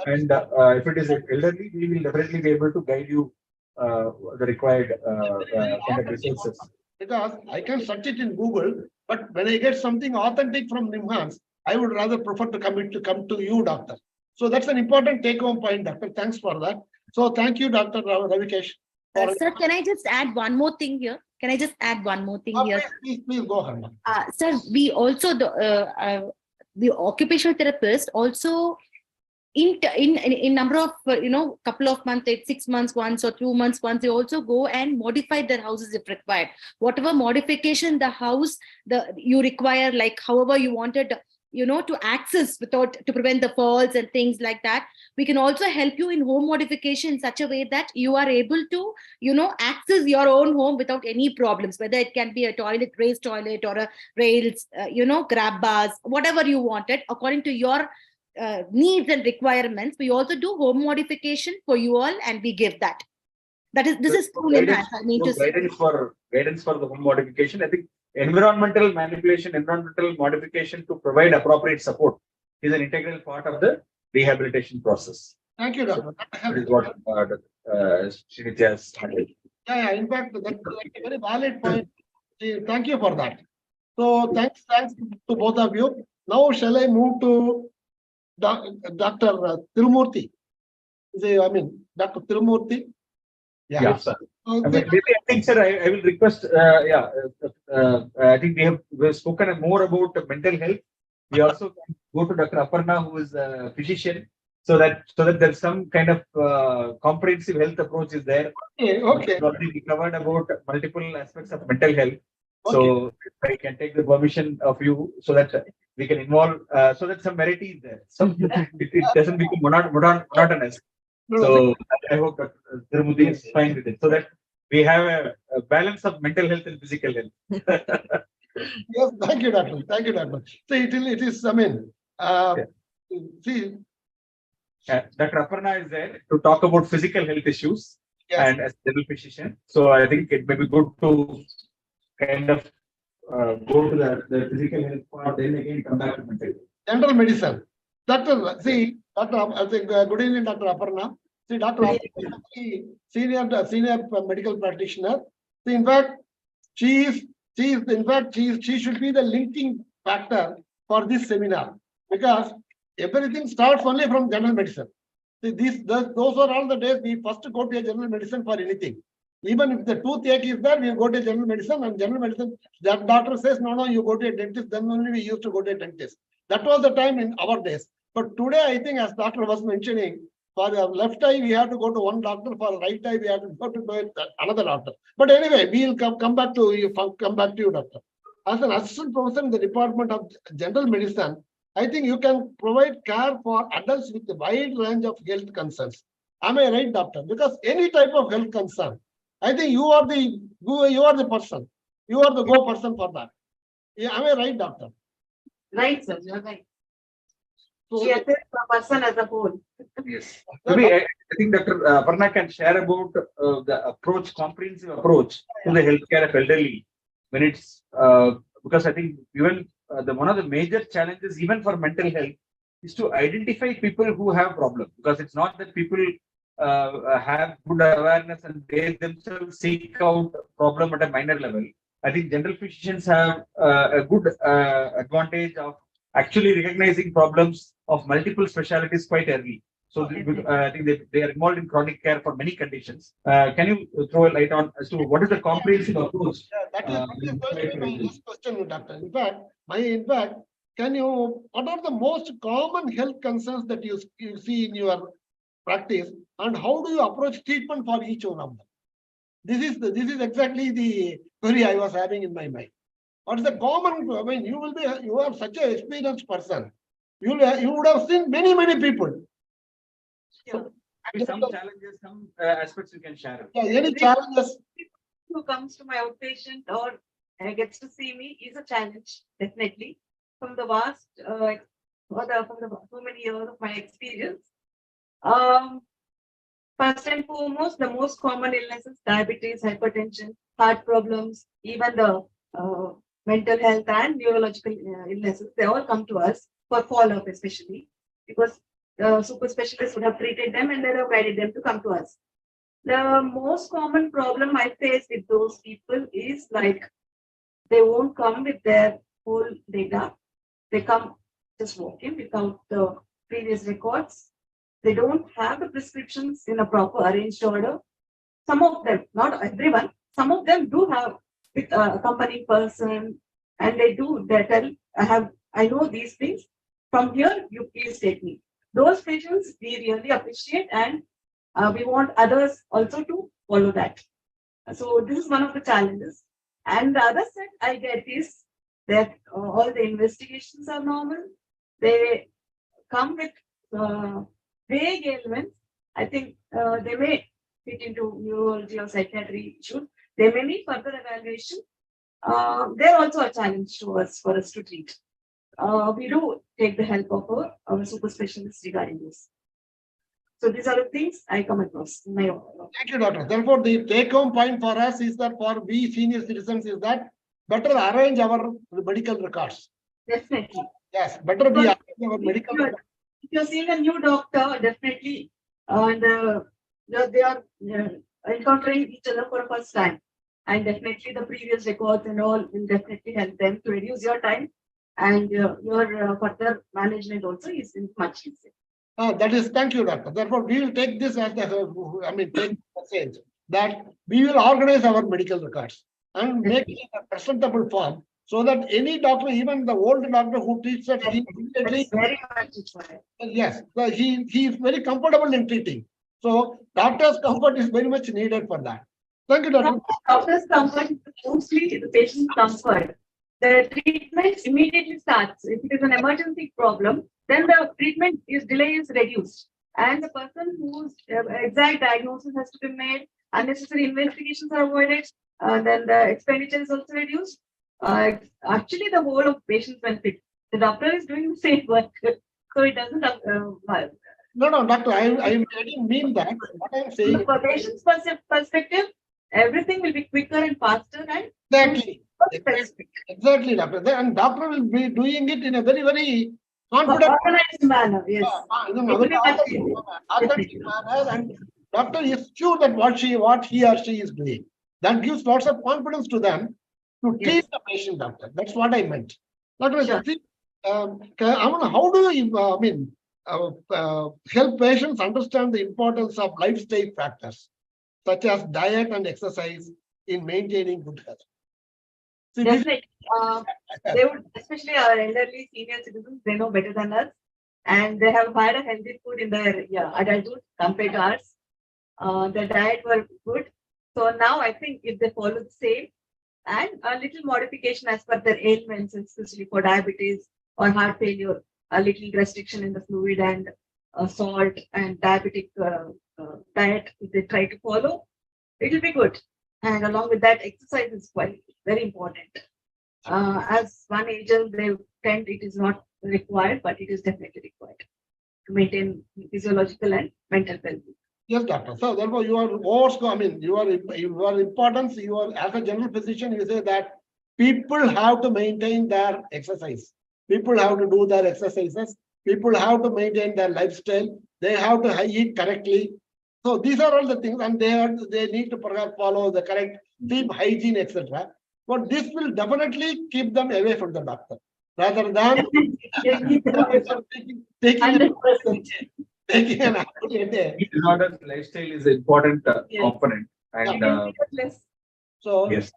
And if it is elderly, we will definitely be able to guide you the required kind of resources. because I can search it in Google, but when I get something authentic from NIMHANS, I would rather prefer to come to you, doctor. So that's an important take-home point, doctor. Thanks for that. So thank you, Dr. Ravikesh. Sir, can I just add one more thing here? Can I just add one more thing here? Please go ahead. Sir, we also the occupational therapist also in number of couple of months, 6 months once or 2 months once, they also go and modify their houses if required. Whatever modification the house you require, like however you wanted, to access to prevent the falls and things like that. We can also help you in home modification in such a way that you are able to, access your own home without any problems, whether it can be a toilet, raised toilet, or a rails, grab bars, whatever you wanted, according to your needs and requirements. We also do home modification for you all, and we give that. This is true NIMHANS. I mean to say. Guidance for the home modification. I think environmental modification to provide appropriate support is an integral part of the rehabilitation process. Thank you, doctor. That is what Nithya has started. Yeah. In fact, that's a very valid point. Thank you for that. So thanks to both of you. Now, shall I move to Dr. Thirumoorthy? Dr. Thirumoorthy. Yeah, sir. Maybe I think, sir, I will request. I think we've spoken more about mental health. We also can go to Dr. Aparna, who is a physician, so that there's some kind of comprehensive health approach is there. Okay. We covered about multiple aspects of mental health. So I can take the permission of you so that we can involve, so that some variety is there. So it doesn't become monotonous. So I hope that Thirumoorthy is fine with it, so that we have a balance of mental health and physical health. Yes, thank you, doctor. Thank you, doctor. So it is. See, Dr. Aparna is there to talk about physical health issues, and as general physician. So I think it may be good to kind of go to the physical health part, then again come back to mental health. General medicine. Doctor, good evening, Dr. Aparna. See, Dr. Aparna, senior medical practitioner. See, in fact, she should be the linking factor for this seminar, because everything starts only from general medicine. See, those are all the days we first go to a general medicine for anything. Even if the toothache is there, we go to general medicine, and general medicine, that doctor says, no, you go to a dentist, then only we used to go to a dentist. That was the time in our days. But today, I think, as doctor was mentioning, for the left eye, we have to go to one doctor. For the right eye, we have to go to another doctor. But anyway, we will come back to you, doctor. As an assistant professor in the Department of General Medicine, I think you can provide care for adults with a wide range of health concerns. Am I right, doctor? Because any type of health concern, I think you are the person. You are the go person for that. Am I right, doctor? Right, sir. You're right. So she affects the person as a whole. Yes. Maybe I think Dr. Aparna can share about the comprehensive approach to the healthcare of elderly. When it's because I think even one of the major challenges, even for mental health, is to identify people who have problems. Because it's not that people have good awareness and they themselves seek out problem at a minor level. I think general physicians have a good advantage of actually recognizing problems of multiple specialties quite early. So I think they are involved in chronic care for many conditions. Can you throw a light on as to what is the comprehensive approach? That is going to be my next question, doctor. In fact, what are the most common health concerns that you see in your practice, and how do you approach treatment for each one of them? This is exactly the query I was having in my mind. What is the common? I mean, you are such an experienced person. You would have seen many people. So, some challenges, some aspects you can share. Yeah, any challenges? Who comes to my outpatient or gets to see me is a challenge, definitely. From the vast from so many years of my experience. First and foremost, the most common illnesses, diabetes, hypertension, heart problems, even the mental health and neurological illnesses, they all come to us for follow-up, especially because the super specialists would have treated them and they have guided them to come to us. The most common problem I face with those people is like they won't come with their whole data. They come just walking without the previous records. They don't have the prescriptions in a proper arranged order. Some of them, not everyone, some of them do have with a accompanying person, and they tell, I know these things. From here, you please take me. Those patients we really appreciate, and we want others also to follow that. So this is one of the challenges. And the other set I get is that all the investigations are normal. They come with vague ailments. I think they may fit into neurology or psychiatry issues. They may need further evaluation. They're also a challenge to us for us to treat. We do take the help of our super specialists regarding this. So these are the things I come across in my own. Thank you, doctor. Therefore, the take-home point for us is that for we senior citizens is that better arrange our medical records. Definitely. Yes, better be arrange our medical records. If you're seeing a new doctor, definitely, and they are encountering each other for the first time, and definitely the previous records and all will definitely help them to reduce your time, and your further management also is much easier. That is, thank you, doctor. Therefore, we will take this as the, take message that we will organize our medical records and make it in a presentable form so that any doctor, even the old doctor who treats us, he immediately, very much required. yes, he is very comfortable in treating. So, doctor's comfort is very much needed for that. Thank you, doctor. Doctor's comfort is mostly the patient's comfort. The treatment immediately starts. If it is an emergency problem, then the treatment delay is reduced, and the person whose exact diagnosis has to be made, unnecessary investigations are avoided, then the expenditure is also reduced. Actually, the whole of patient's benefit. The doctor is doing the same work, so it doesn't. No, doctor, I didn't mean that. What I'm saying. From a patient's perspective, everything will be quicker and faster and Exactly, doctor. And doctor will be doing it in a very, very confident organized manner. Yes. Organized manner, and doctor is sure that what he or she is doing. That gives lots of confidence to them to treat the patient, doctor. That's what I meant. Doctor, Sure. how do you, help patients understand the importance of lifestyle factors such as diet and exercise in maintaining good health? See, Definitely. They would, especially our elderly senior citizens, they know better than us, and they have had a healthy food in their adulthood compared to ours. The diet were good. So now I think if they follow the same and a little modification as per their ailments, especially for diabetes or heart failure, a little restriction in the fluid and salt and diabetic diet, if they try to follow, it will be good. And along with that, exercise is quite very important. As one ager, they tend it is not required, but it is definitely required to maintain physiological and mental well-being. Yes, doctor. So therefore, your importance, as a general physician, you say that people have to maintain their exercise. People have to do their exercises. People have to maintain their lifestyle. They have to eat correctly. So these are all the things, and they need to perhaps follow the correct sleep hygiene, etc. But this will definitely keep them away from the doctor, rather than taking an apple a day. Disorder lifestyle is an important component, and so yes,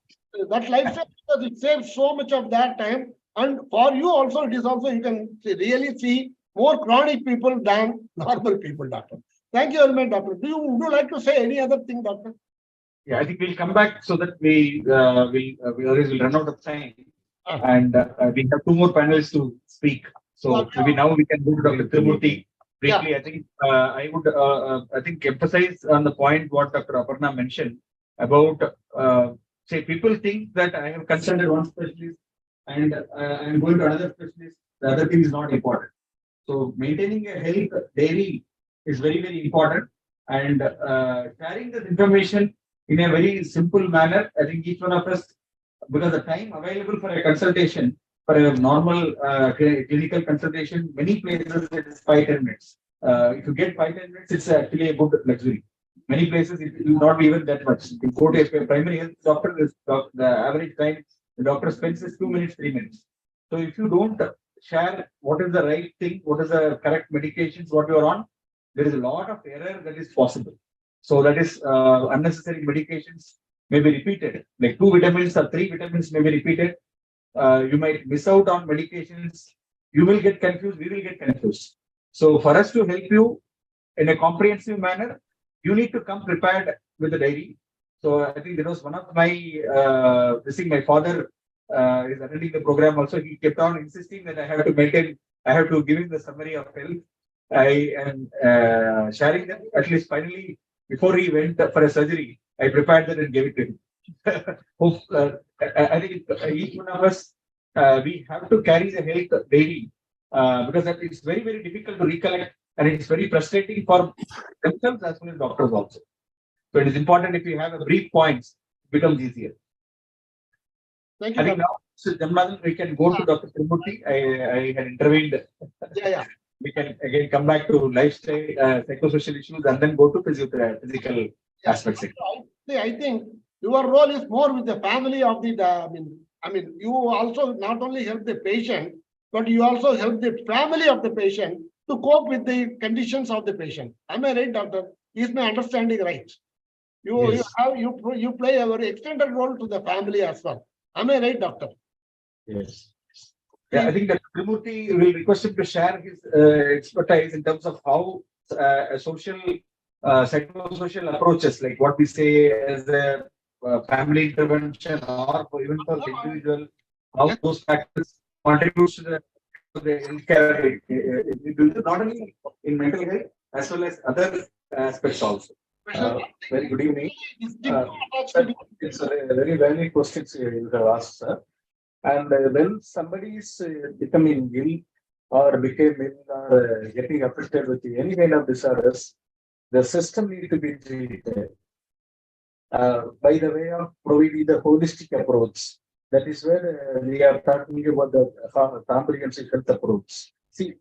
that lifestyle, because it saves so much of that time, and for you also, it is also you can really see more chronic people than normal people, doctor. Thank you very much, doctor. Would you like to say any other thing, doctor? Yeah, I think we'll come back so that we otherwise will run out of time, and we have two more panelists to speak. So maybe now we can go to Dr. Thirumoorthy briefly. I think I would emphasize on the point what Dr. Aparna mentioned about say people think that I have consulted one specialist and I'm going to another specialist. The other thing is not important. So maintaining a health dairy is very, very important, and sharing this information in a very simple manner. I think each one of us, because the time available for a consultation, for a normal clinical consultation, many places it is 5-10 minutes. If you get 5-10 minutes, it's actually a good luxury. Many places it will not be even that much. You go to a primary health doctor, the average time the doctor spends is 2 minutes, 3 minutes. So if you don't share what is the right thing, what is the correct medications, what you are on, there is a lot of error that is possible. So that is unnecessary medications may be repeated, like 2 vitamins or 3 vitamins may be repeated. You might miss out on medications. You will get confused. We will get confused. So for us to help you in a comprehensive manner, you need to come prepared with the diary. So I think there was one of my my father is attending the program also. He kept on insisting that I have to maintain, I have to give him the summary of health. I am sharing that. At least finally, before he went for a surgery, I prepared that and gave it to him. Hope, I think each one of us, we have to carry the health daily because that it's very, very difficult to recollect, and it's very frustrating for themselves as well as doctors also. So it is important if you have a brief points, it becomes easier. Thank you. I think now, so Jamnadan, we can go to Dr. Thripathy. I had intervened. Yeah. We can again come back to lifestyle, psychosocial issues, and then go to physical aspects. I think your role is more with the family of the. I mean, you also not only help the patient, but you also help the family of the patient to cope with the conditions of the patient. Am I right, doctor? Is my understanding right? You play a very extended role to the family as well. Am I right, doctor? Yes. Yeah, I think that Trimurthy will request him to share his expertise in terms of how social, psychosocial approaches, like what we say as a family intervention, or even for the individual, how those factors contributes to the healthcare, not only in mental health as well as other aspects also. Very good evening. It's a very valid question you have asked, sir. And when somebody is becoming ill or became ill or getting affected with any kind of disorders, the system needs to be treated by the way of providing the holistic approach. That is where we are talking about the comprehensive health approach. See,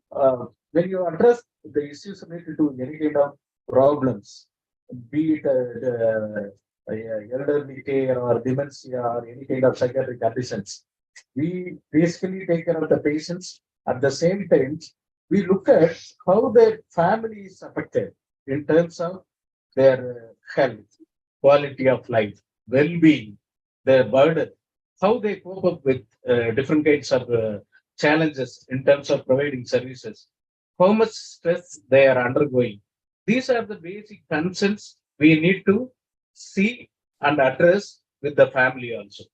when you address the issues related to any kind of problems, be it elderly care or dementia or any kind of psychiatric conditions, we basically take care of the patients. At the same time, we look at how their family is affected in terms of their health, quality of life, well-being, their burden, how they cope up with different kinds of challenges in terms of providing services, how much stress they are undergoing. These are the basic concerns we need to see and address with the family also.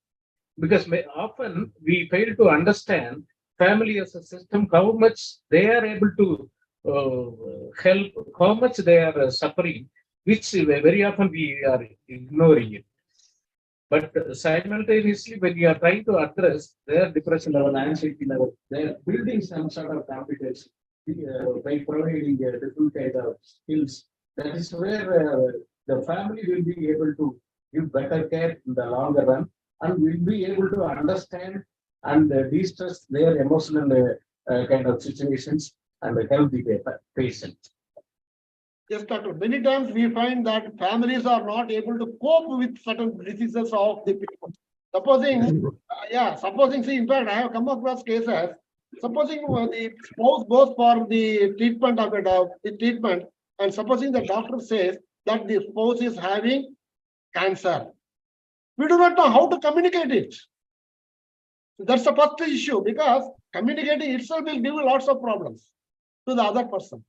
Because often we fail to understand family as a system, how much they are able to help, how much they are suffering, which very often we are ignoring it. But simultaneously, when you are trying to address their depression level, anxiety level, they are building some sort of competence by providing different kind of skills. That is where the family will be able to give better care in the longer run, and will be able to understand and de-stress their emotional kind of situations and help the patient. Yes, doctor. Many times we find that families are not able to cope with certain diseases of the people. Supposing, see, in fact, I have come across cases. Supposing the spouse goes for the treatment of the treatment, and supposing the doctor says that the spouse is having cancer, we do not know how to communicate it. That's the first issue, because communicating itself will give lots of problems to the other person.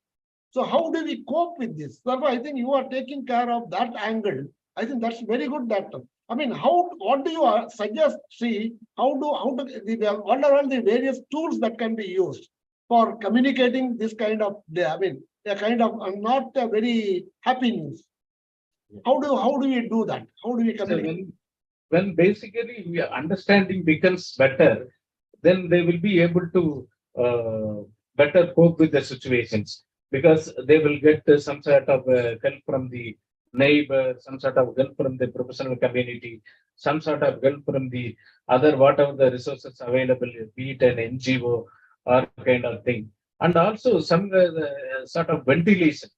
So how do we cope with this? Therefore, I think you are taking care of that angle. I think that's very good, doctor. I mean, what do you suggest? See, what are all the various tools that can be used for communicating this kind of, I mean, a kind of not a very happy news. How do we do that? How do we communicate? So when basically your understanding becomes better, then they will be able to better cope with the situations, because they will get some sort of help from the neighbor, some sort of help from the professional community, some sort of help from the other whatever the resources available, be it an NGO or kind of thing. And also some sort of ventilation.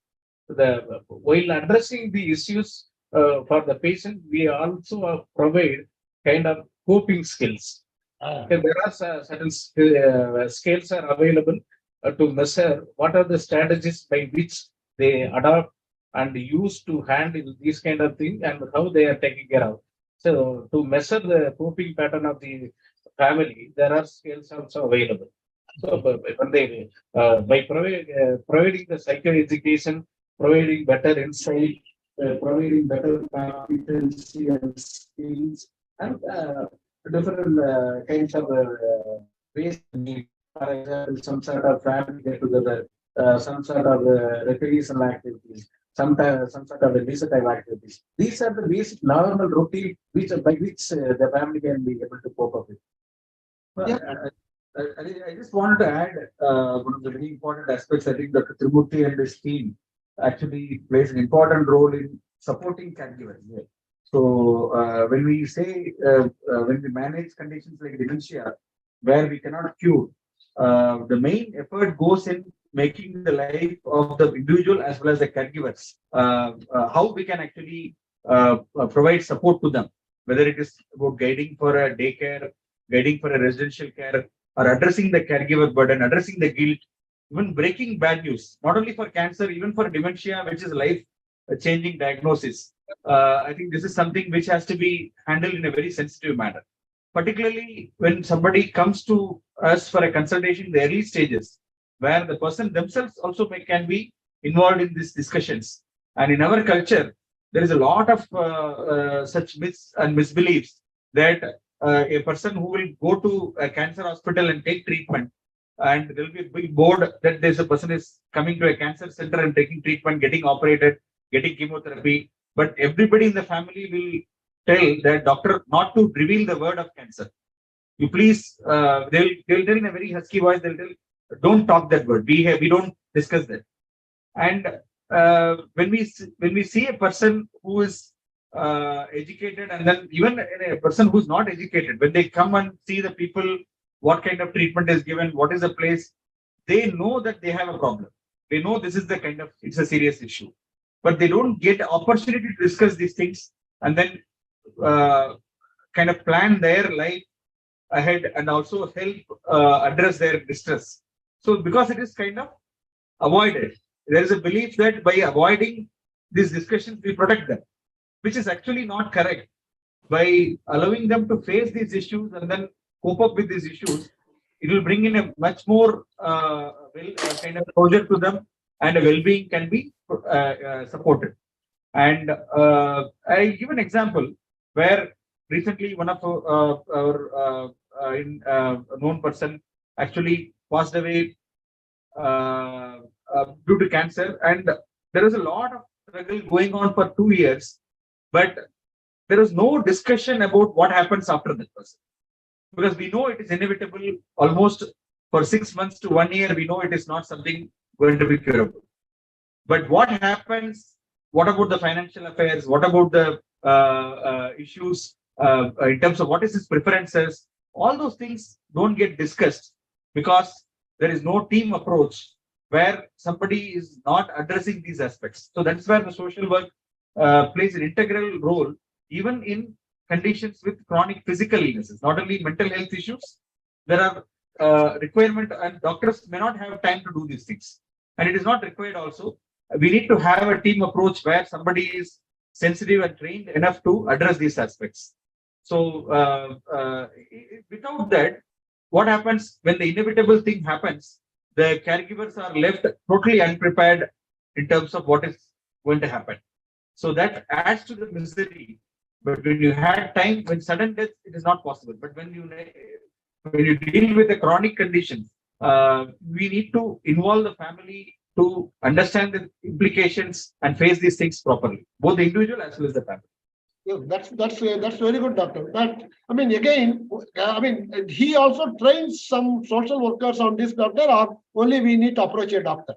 While addressing the issues for the patient, we also provide kind of coping skills. Okay, there are certain scales are available to measure what are the strategies by which they adopt and use to handle these kind of things and how they are taking care of. So to measure the coping pattern of the family, there are scales also available. So when they by providing the psycho education, providing better insight, providing better competency and skills, and different kinds of ways to meet. For example, some sort of family get together, some sort of recreational activities, some sort of leisure time activities. These are the basic normal routine which by which the family can be able to cope up with. Yeah. I just wanted to add one of the very important aspects. I think Dr. Thripathy and his team actually plays an important role in supporting caregivers. Yeah. So when we say when we manage conditions like dementia, where we cannot cure, the main effort goes in making the life of the individual as well as the caregivers. How we can actually provide support to them, whether it is about guiding for a daycare, guiding for a residential care, or addressing the caregiver burden, addressing the guilt, even breaking bad news, not only for cancer, even for dementia, which is life-changing diagnosis. I think this is something which has to be handled in a very sensitive manner, particularly when somebody comes to us for a consultation in the early stages, where the person themselves also can be involved in these discussions. And in our culture, there is a lot of such myths and misbeliefs that a person who will go to a cancer hospital and take treatment, and there will be a big board that there's a person is coming to a cancer center and taking treatment, getting operated, getting chemotherapy, but everybody in the family will tell that doctor not to reveal the word of cancer. You please, they'll tell in a very husky voice, they'll tell, don't talk that word. We don't discuss that. And when we see a person who is educated, and then even a person who's not educated, when they come and see the people, what kind of treatment is given, what is the place, they know that they have a problem. They know this is the kind of, it's a serious issue, but they don't get opportunity to discuss these things and then kind of plan their life ahead and also help address their distress. So because it is kind of avoided, there is a belief that by avoiding these discussions, we protect them, which is actually not correct. By allowing them to face these issues and then cope up with these issues, it will bring in a much more kind of closure to them, and a well-being can be supported. And I give an example where recently one of our known person actually passed away due to cancer, and there was a lot of struggle going on for 2 years, but there was no discussion about what happens after that person, because we know it is inevitable. Almost for 6 months to 1 year, we know it is not something going to be curable. But what happens? What about the financial affairs? What about the issues in terms of what is his preferences? All those things don't get discussed because there is no team approach where somebody is not addressing these aspects. So that's where the social work plays an integral role, even in conditions with chronic physical illnesses, not only mental health issues. There are requirement, and doctors may not have time to do these things, and it is not required also. We need to have a team approach where somebody is sensitive and trained enough to address these aspects. So without that, what happens when the inevitable thing happens? The caregivers are left totally unprepared in terms of what is going to happen. So that adds to the misery. But when you had time, when sudden death, it is not possible. But when you deal with the chronic conditions, we need to involve the family to understand the implications and face these things properly, both the individual as well as the family. Yeah, that's very good, doctor. But I mean, again, he also trains some social workers on this, doctor, or only we need to approach a doctor.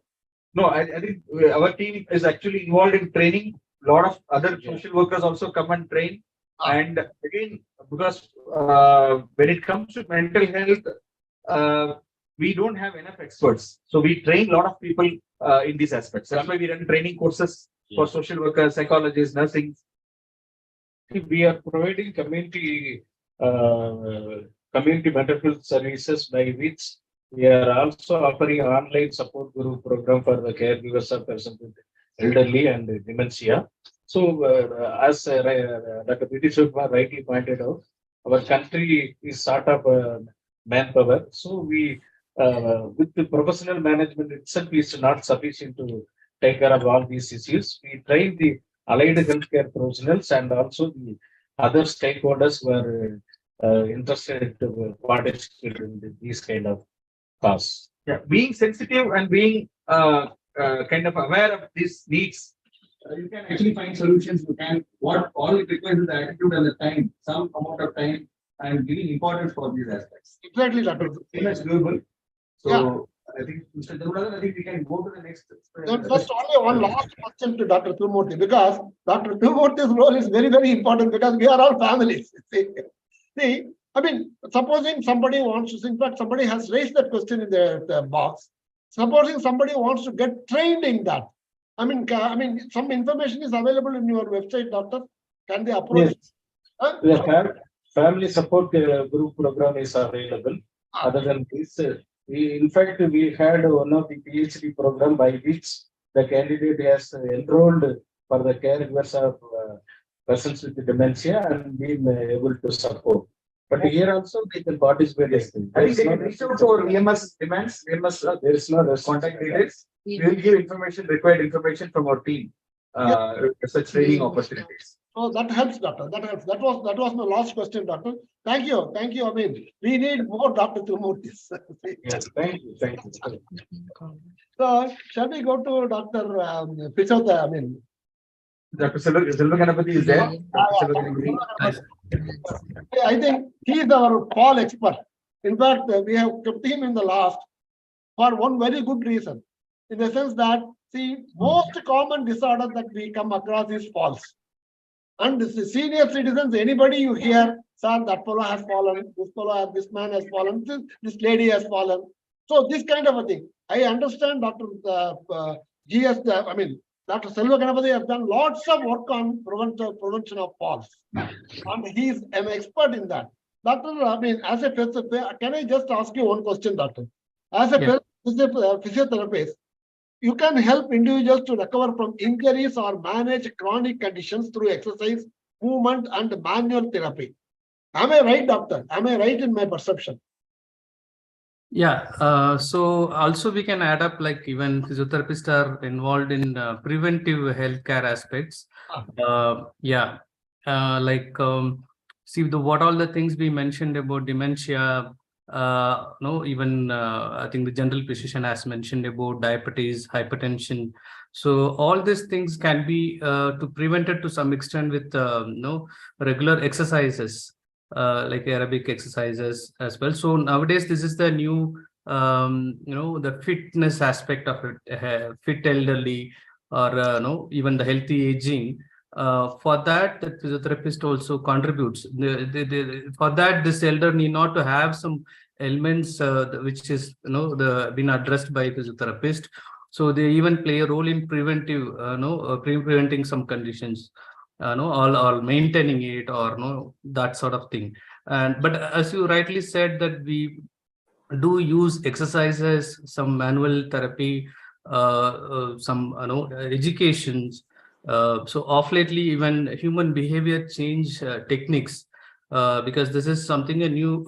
No, I think our team is actually involved in training. A lot of other social workers also come and train. And again, because when it comes to mental health, we don't have enough experts. So we train a lot of people in these aspects. That's why we run training courses for social workers, psychologists, nursing. We are providing community mental health services, by which we are also offering online support group program for the caregivers of persons with elderly and dementia. So, as Dr. P T Sivakumar rightly pointed out, our country is sort of manpower. So, we with the professional management itself is not sufficient to take care of all these issues. We train the allied healthcare professionals and also the other stakeholders who are interested to participate in these kind of cause. Yeah, being sensitive and being kind of aware of these needs, you can actually find solutions. You can, what all it requires is the attitude and the time, some amount of time, and giving importance for these aspects. Exactly, doctor. It's doable. So Yeah. I think Mr. Devudagan, I think we can go to the next. Just only one last question to Dr. Thirumoorthy, because Dr. Thirumoorthy's role is very, very important, because we are all families. See, I mean, supposing somebody wants to, in fact, somebody has raised that question in the box. Supposing somebody wants to get trained in that. I mean, some information is available in your website, doctor. Can they approach? Yes. The family support group program is available. Other than this, in fact, we had one of the PhD program by which the candidate has enrolled for the caregivers of persons with dementia and been able to support. But here also they can participate. I think they can reach out to our VMS demands. VMS, there is no contact details. We will give information, required information from our team. Such training opportunities. Oh, that helps, doctor. That helps. That was my last question, doctor. Thank you. Thank you. I mean, we need more Dr. Thirumoorthys. Yes, thank you. Thank you. So, shall we go to Dr. Pichota? I mean, Dr. Selvaganapathy is there. I think he is our fall expert. In fact, we have kept him in the last for one very good reason. In the sense that, see, most common disorder that we come across is falls. And the senior citizens, anybody you hear, sir, that fellow has fallen, this man has fallen, this lady has fallen. So this kind of a thing. I understand Dr. Dr. Selvaganapathy has done lots of work on prevention of falls. And he is an expert in that. Doctor, I mean, as a can I just ask you one question, doctor? As a physiotherapist, you can help individuals to recover from injuries or manage chronic conditions through exercise, movement, and manual therapy. Am I right, doctor? Am I right in my perception? Yeah. So also we can add up, like even physiotherapists are involved in preventive healthcare aspects. See what all the things we mentioned about dementia. Even I think the general physician has mentioned about diabetes, hypertension. So all these things can be prevented to some extent with regular exercises, like aerobic exercises as well. So nowadays this is the new the fitness aspect of it, fit elderly, or even the healthy aging. For that, the physiotherapist also contributes. For that, this elder need not to have some ailments which is been addressed by physiotherapist. So they even play a role in preventive, preventing some conditions, or maintaining it, or that sort of thing. But as you rightly said, that we do use exercises, some manual therapy, some educations. So off lately, even human behavior change techniques, because this is something a new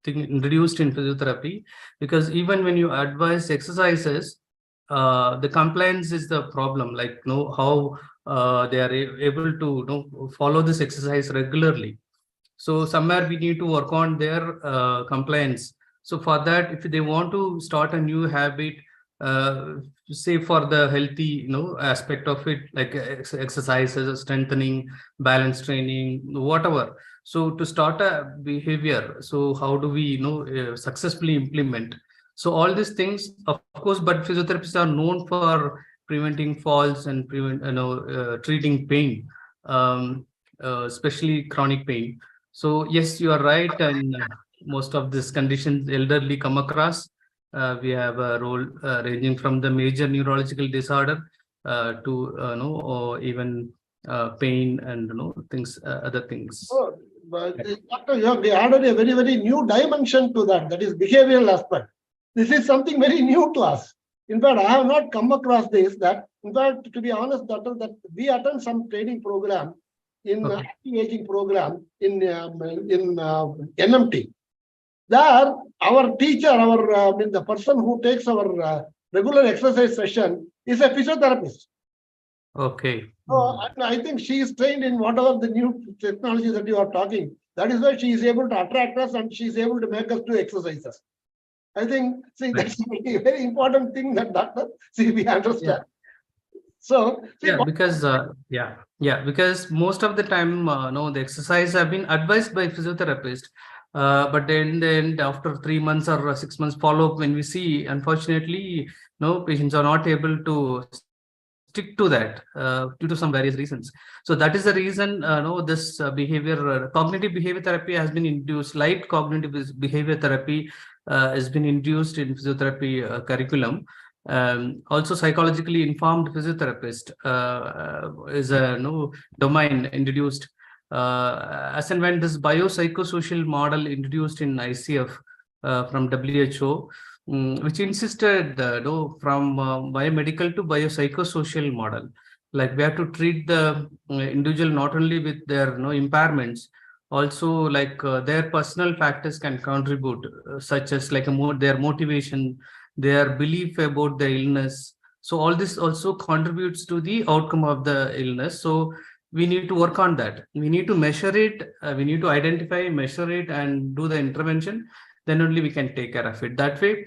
thing introduced in physiotherapy. Because even when you advise exercises, the compliance is the problem. Like how they are able to follow this exercise regularly. So somewhere we need to work on their compliance. So for that, if they want to start a new habit, say for the healthy, aspect of it, like exercises, strengthening, balance training, whatever. So to start a behavior, so how do we, successfully implement? So all these things, of course, but physiotherapists are known for preventing falls and treating pain, especially chronic pain. So yes, you are right, and most of these conditions elderly come across. We have a role ranging from the major neurological disorder to or even pain and things, other things. Oh, but Doctor, you have added a very new dimension to that. That is behavioral aspect. This is something very new to us. In fact, I have not come across this. That in fact, to be honest, Doctor, that we attend some training program in Okay. active aging program in NMT. There, our teacher, the person who takes our regular exercise session is a physiotherapist. Okay. So I think she is trained in whatever the new technology that you are talking. That is why she is able to attract us and she is able to make us do exercises. I think, see, that's a very important thing that Doctor, see, we understand. So, see, Yeah, because because most of the time, the exercise have been advised by physiotherapist, but then after 3 months or 6 months follow up, when we see, unfortunately, patients are not able to stick to that due to some various reasons. So that is the reason, this behavior, cognitive behavior therapy has been induced. Light cognitive behavior therapy has been induced in physiotherapy curriculum. Also, psychologically informed physiotherapist is a domain introduced, as and when this biopsychosocial model introduced in ICF from WHO, which insisted from biomedical to biopsychosocial model. Like we have to treat the individual not only with their impairments, also like their personal factors can contribute, such as like their motivation, their belief about the illness. So all this also contributes to the outcome of the illness. So we need to work on that. We need to measure it. We need to identify, measure it, and do the intervention. Then only we can take care of it. That way,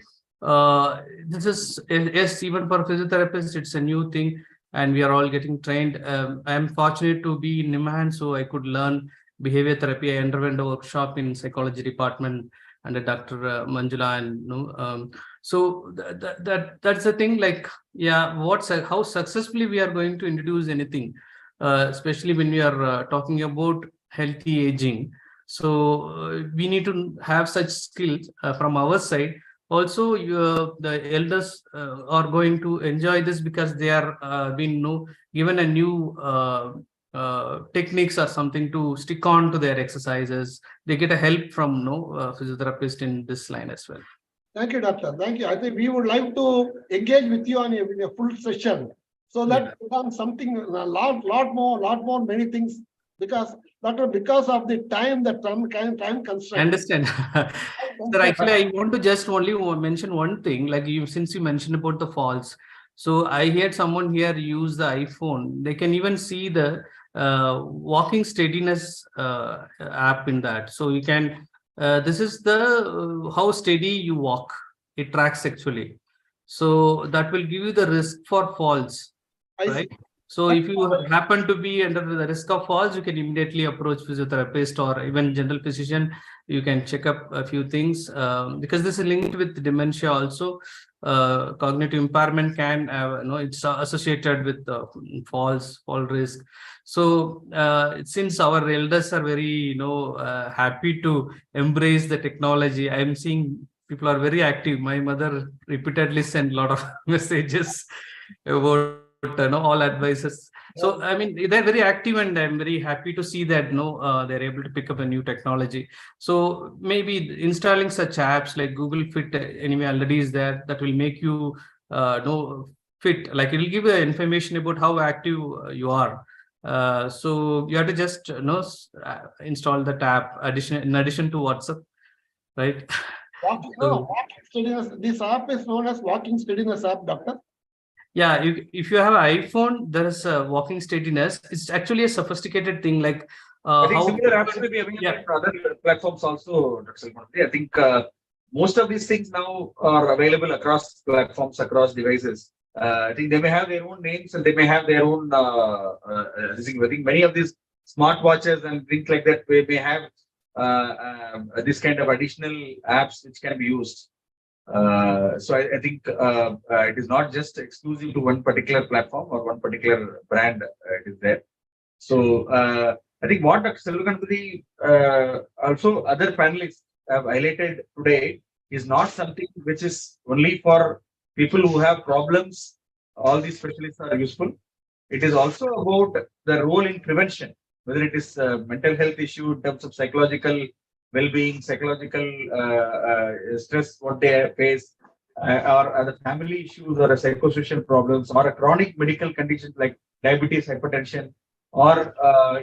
this is, yes, even for physiotherapists, it's a new thing, and we are all getting trained. I am fortunate to be in NIMHANS, so I could learn behavior therapy. I underwent a workshop in psychology department under Dr. Manjula, and so that's the thing. Like, yeah, how successfully we are going to introduce anything, especially when we are talking about healthy aging. So we need to have such skills from our side. Also, the elders are going to enjoy this because they are being given a new techniques or something to stick on to their exercises. They get a help from physiotherapist in this line as well. Thank you, Doctor. Thank you. I think we would like to engage with you in a full session so that becomes something a lot more, many things, because Doctor, because of the time constraint. I understand. Sir, actually, I want to just only mention one thing. Like since you mentioned about the falls, so I heard someone here use the iPhone. They can even see the walking steadiness app in that. So you can. This is the how steady you walk. It tracks actually. So that will give you the risk for falls, right? So if you happen to be under the risk of falls, you can immediately approach physiotherapist or even general physician. You can check up a few things because this is linked with dementia also. Cognitive impairment can, it's associated with fall risk. So since our elders are very, happy to embrace the technology, I'm seeing people are very active. My mother repeatedly sent a lot of messages about all advices. So I mean, they're very active, and I'm very happy to see that they're able to pick up a new technology. So maybe installing such apps like Google Fit anyway already is there, that will make you fit. Like it will give you information about how active you are. So you have to just install the app in addition to WhatsApp, right? Walking steadiness. This app is known as walking steadiness app, Doctor. Yeah, if you have an iPhone, there is a walking steadiness. It's actually a sophisticated thing. Like I think similar apps may be available for other platforms also, Dr. Selvaganapathy. I think most of these things now are available across platforms, across devices. I think they may have their own names and they may have their own. I think many of these smartwatches and things like that may have this kind of additional apps which can be used. So I think it is not just exclusive to one particular platform or one particular brand. It is there. So I think what Dr. Selvaganapathy, also other panelists have highlighted today is not something which is only for people who have problems. All these specialists are useful. It is also about the role in prevention, whether it is mental health issue in terms of psychological well-being, psychological stress, what they face, or other family issues, or a psychosocial problems, or a chronic medical conditions like diabetes, hypertension, or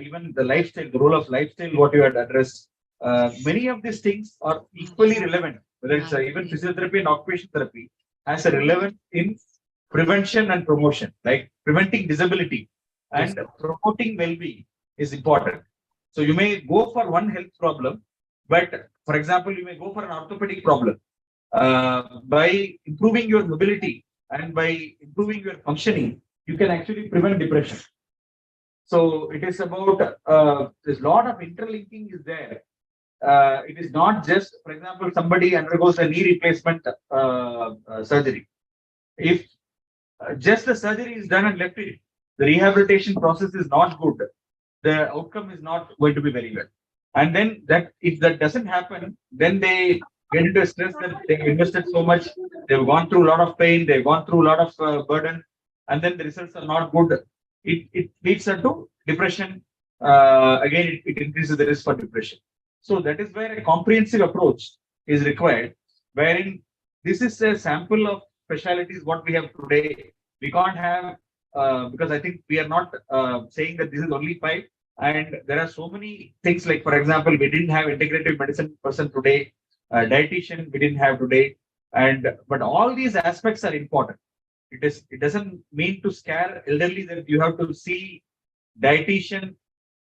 even the lifestyle, the role of lifestyle, what you had addressed. Many of these things are equally relevant, whether it's even physiotherapy and occupational therapy has a relevance in prevention and promotion, like preventing disability and promoting well-being is important. So you may go for one health problem, but for example, you may go for an orthopedic problem. By improving your mobility and by improving your functioning, you can actually prevent depression. So it is about there's a lot of interlinking is there. It is not just, for example, somebody undergoes a knee replacement surgery. If just the surgery is done and left it, the rehabilitation process is not good, the outcome is not going to be very well. And then that if that doesn't happen, then they get into a stress that they've invested so much, they've gone through a lot of pain, they've gone through a lot of burden, and then the results are not good. It leads to depression. Again, it increases the risk for depression. So that is where a comprehensive approach is required, wherein this is a sample of specialties what we have today. We can't have, because I think we are not saying that this is only 5. And there are so many things like, for example, we didn't have integrative medicine person today, dietitian we didn't have today, but all these aspects are important. It doesn't mean to scare elderly that you have to see dietitian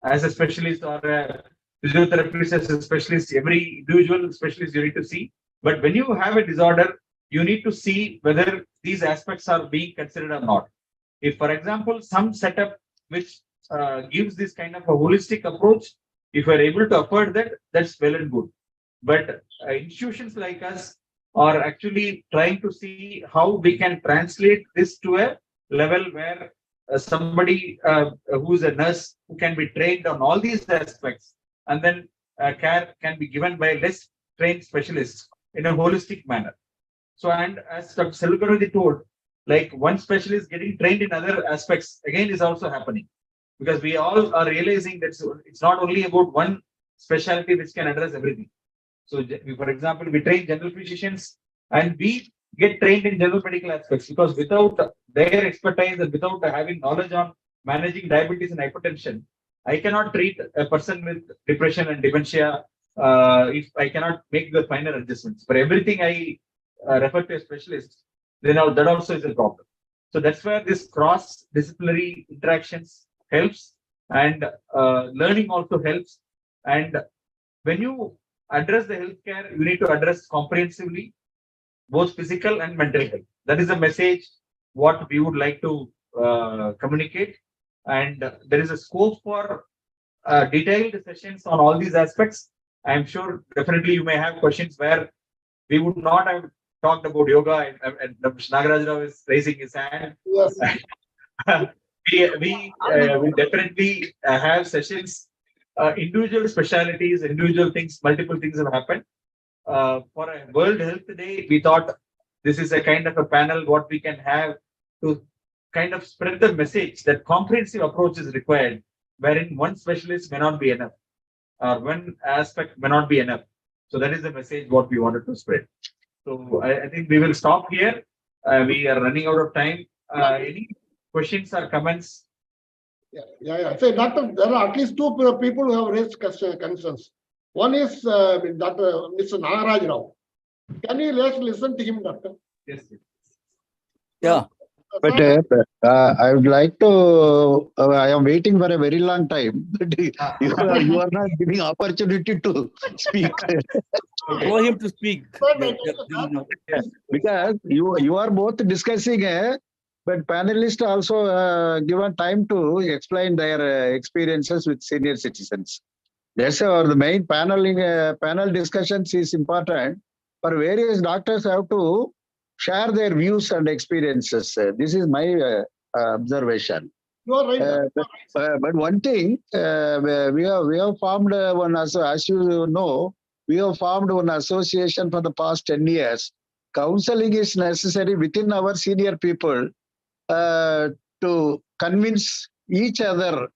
as a specialist or a physiotherapist as a specialist. Every individual specialist you need to see. But when you have a disorder, you need to see whether these aspects are being considered or not. If, for example, some setup which gives this kind of a holistic approach, if we're able to afford that, that's well and good. But institutions like us are actually trying to see how we can translate this to a level where somebody who's a nurse who can be trained on all these aspects, and then care can be given by less trained specialists in a holistic manner. So, and as Dr. Selvaganapathy told, like one specialist getting trained in other aspects again is also happening, because we all are realizing that it's not only about one specialty which can address everything. So, for example, we train general physicians and we get trained in general medical aspects, because without their expertise and without having knowledge on managing diabetes and hypertension, I cannot treat a person with depression and dementia if I cannot make the finer adjustments. For everything I refer to a specialist, then that also is a problem. So that's where this cross-disciplinary interactions helps, and learning also helps. And when you address the healthcare, you need to address comprehensively both physical and mental health. That is the message what we would like to communicate. And there is a scope for detailed sessions on all these aspects. I'm sure definitely you may have questions where we would not have talked about yoga, and Nagaraj Rao is raising his hand. Yes. We will definitely have sessions, individual specialities, individual things, multiple things have happened. For a World Health Day, we thought this is a kind of a panel what we can have to kind of spread the message that comprehensive approach is required, wherein one specialist may not be enough, or one aspect may not be enough. So that is the message what we wanted to spread. So I think we will stop here. We are running out of time. Any questions or comments? Yeah. So, Doctor, there are at least 2 people who have raised concerns. One is Dr. Mr. Nagaraj Rao. Can you listen to him, Doctor? Yes. Yeah. But I would like to. I am waiting for a very long time. But you are not giving opportunity to speak. Allow him to speak. Because you are both discussing, but panelists also given time to explain their experiences with senior citizens. That's the main panel discussions is important. For various doctors have to share their views and experiences. This is my observation. You are right. But one thing, we have formed one, as you know, we have formed one association for the past 10 years. Counseling is necessary within our senior people to convince each other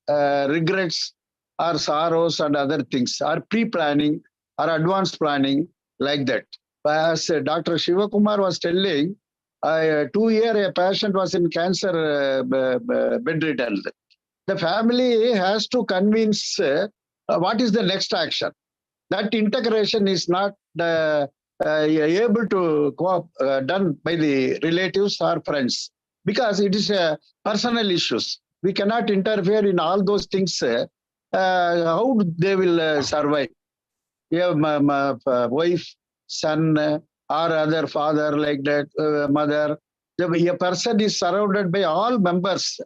regrets or sorrows and other things, or pre-planning or advanced planning like that. As Dr. Sivakumar was telling, 2 years a patient was in cancer bedridden. The family has to convince what is the next action. That integration is not able to done by the relatives or friends, because it is personal issues. We cannot interfere in all those things. How they will survive? You have my wife, son, or other father like that, mother. A person is surrounded by all members.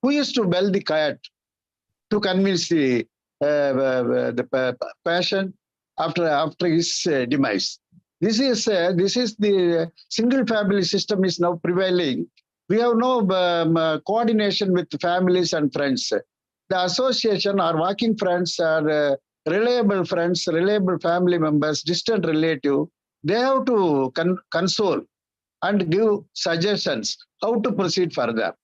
Who is to bell the cat to convince the patient after his demise? This is the single family system is now prevailing. We have no coordination with families and friends. The association, our working friends, are reliable friends, reliable family members, distant relative. They have to console and give suggestions how to proceed further.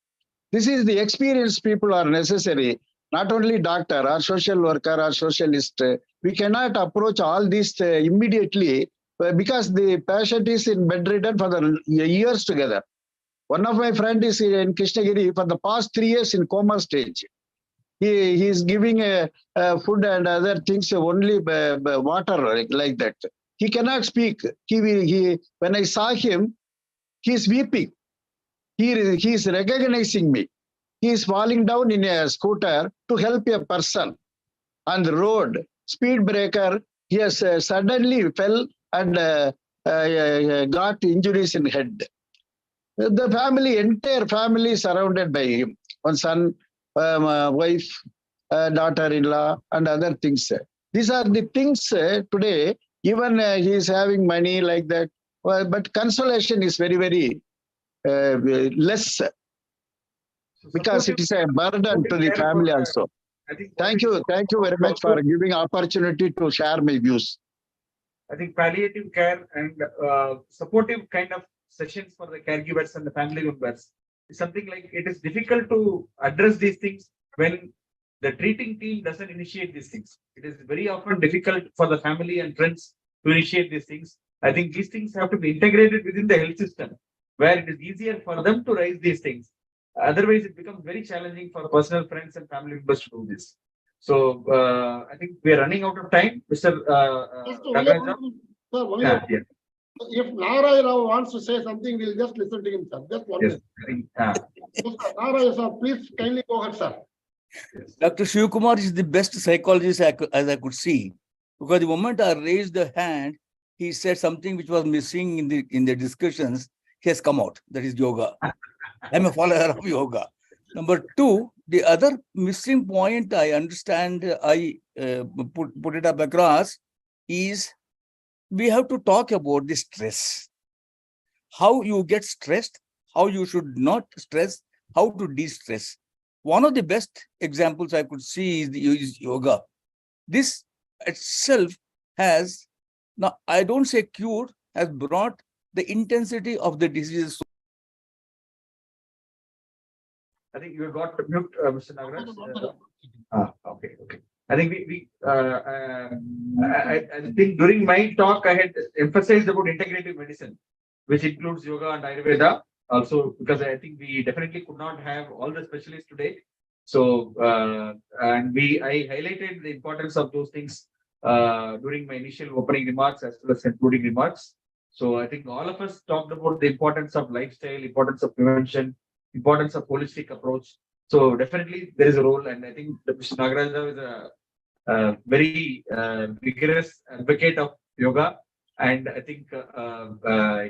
This is the experienced people are necessary, not only doctor or social worker or socialist. We cannot approach all these immediately because the patient is in bedridden for the years together. One of my friend is in Krishnagiri for the past 3 years in coma stage. He is giving food and other things only water like that. He cannot speak. When I saw him, he is weeping. He is recognizing me. He is falling down in a scooter to help a person on the road. Speed breaker. He has suddenly fell and got injuries in head. The family, entire family is surrounded by him. One son, wife, daughter-in-law, and other things. These are the things today. Even he is having money like that, but consolation is very, very less, because it is a burden to the family also. Thank you very much for giving opportunity to share my views. I think palliative care and supportive kind of sessions for the caregivers and the family members is something like it is difficult to address these things when the treating team doesn't initiate these things. It is very often difficult for the family and friends to initiate these things. I think these things have to be integrated within the health system, where it is easier for them to raise these things. Otherwise, it becomes very challenging for personal friends and family members to do this. So, I think we are running out of time, Mr. Sir, if Narayana Rao wants to say something, we'll just listen to him, sir. Just one minute. Narayana, sir, please kindly go ahead, sir. Dr. Sivakumar is the best psychologist as I could see, because the moment I raised the hand, he said something which was missing in the discussions. He has come out. That is yoga. I'm a follower of yoga. Number two, the other missing point I understand, I put it up across, is we have to talk about the stress. How you get stressed, how you should not stress, how to de-stress. One of the best examples I could see is yoga. This itself has, now I don't say cured, has brought the intensity of the diseases. I think you got mute, Mr. Nagaraj. Okay. I think I think during my talk I had emphasized about integrative medicine, which includes yoga and Ayurveda also, because I think we definitely could not have all the specialists today. So and I highlighted the importance of those things during my initial opening remarks as well as concluding remarks. So I think all of us talked about the importance of lifestyle, importance of prevention, importance of holistic approach. So definitely there is a role, and I think Mr. Nagaraj is a very vigorous advocate of yoga, And I think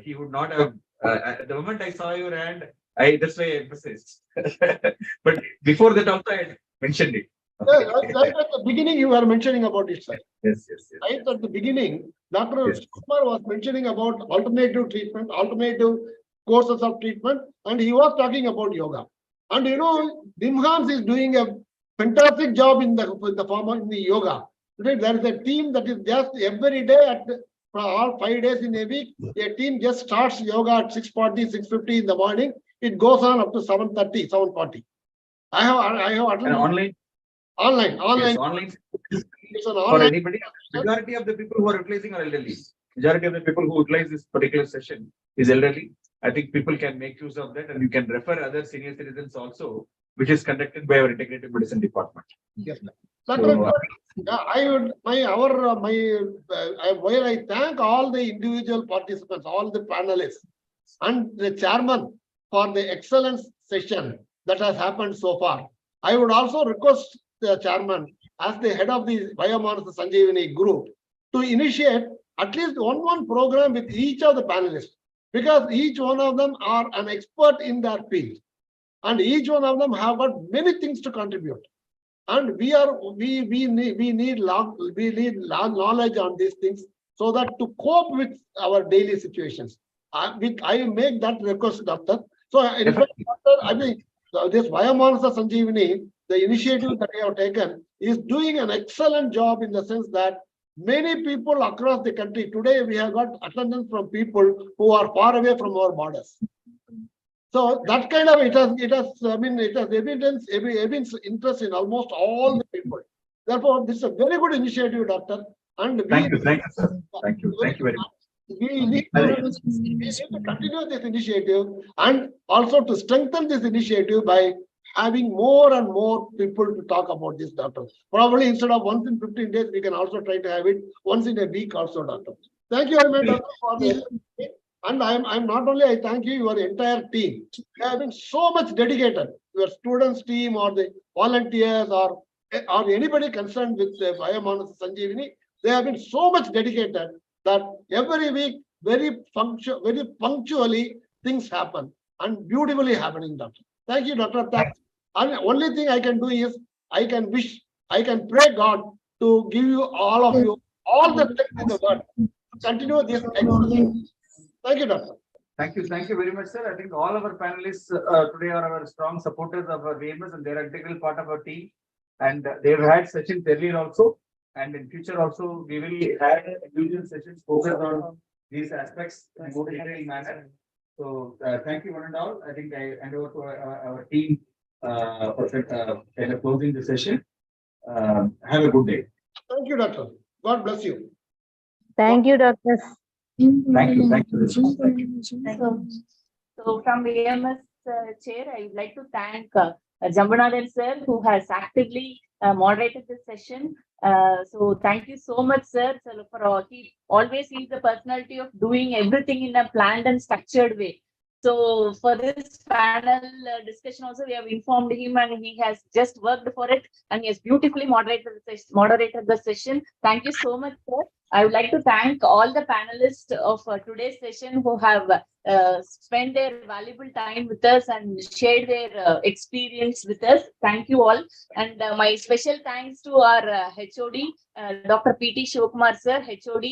he would not have. At the moment I saw your hand, that's why I emphasized. But before that also I had mentioned it. Yeah, right at the beginning, you were mentioning about it, sir. Yes. Right at the beginning, Dr. Sivakumar was mentioning about alternative treatment, alternative courses of treatment, and he was talking about yoga. And you know, NIMHANS is doing a fantastic job in the yoga. Today, there is a team that is just every day for all 5 days in a week. A team just starts yoga at 6:40, 6:50 in the morning. It goes on up to 7:30, 7:40. I have attended Online. Online. Yes, online. It's an For online. anybody, majority of the people who are utilizing are elderly. Majority of the people who utilize this particular session is elderly. I think people can make use of that, and you can refer other senior citizens also, which is conducted by our integrated medicine department. Yes, sir. So, I would where I thank all the individual participants, all the panelists, and the chairman for the excellent session that has happened so far. I would also request the chairman, as the head of the Vayomanasa Sanjeevani group, to initiate at least one program with each of the panelists, because each one of them are an expert in their field, and each one of them have got many things to contribute. And we need knowledge on these things, so that to cope with our daily situations. I make that request, doctor. So in fact, doctor, I mean, this Vayomanasa Sanjeevani, the initiative that we have taken, is doing an excellent job, in the sense that many people across the country today, we have got attendance from people who are far away from our borders. So that kind of it has evidence interest in almost all the people. Therefore, this is a very good initiative, doctor. And thank you, sir. Thank you very much. We need to continue this initiative, and also to strengthen this initiative by having more and more people to talk about this, doctor. Probably instead of once in 15 days, we can also try to have it once in a week also, doctor. Thank you very much, doctor, for the. And I'm not only I thank you, your entire team. They have been so much dedicated. Your students team, or the volunteers, or anybody concerned with the Vayomanasa Sanjeevani, they have been so much dedicated that every week, very punctually, things happen, and beautifully happening, doctor. Thank you, doctor. And the only thing I can do is I can pray God to give you all the strength in the world to continue this excellence. Thank you, doctor. Thank you very much, sir. I think all our panelists today are our strong supporters of our VMS, and they are an integral part of our team. And they have had sessions earlier also, and in future also we will have individual sessions focused on these aspects in a more detailed manner. So thank you one and all. I think I hand over to our team for kind of closing the session. Have a good day. Thank you, doctor. God bless you. Thank you, doctor. Thank you. So from VMS chair, I would like to thank Jambanathan sir, who has actively moderated this session. So thank you so much, sir. For he always is the personality of doing everything in a planned and structured way. So for this panel discussion also, we have informed him, and he has just worked for it, and he has beautifully moderated the session. Thank you so much, sir. I would like to thank all the panelists of today's session who have spent their valuable time with us and shared their experience with us. Thank you all. And my special thanks to our HOD, Dr. P T Sivakumar sir, HOD,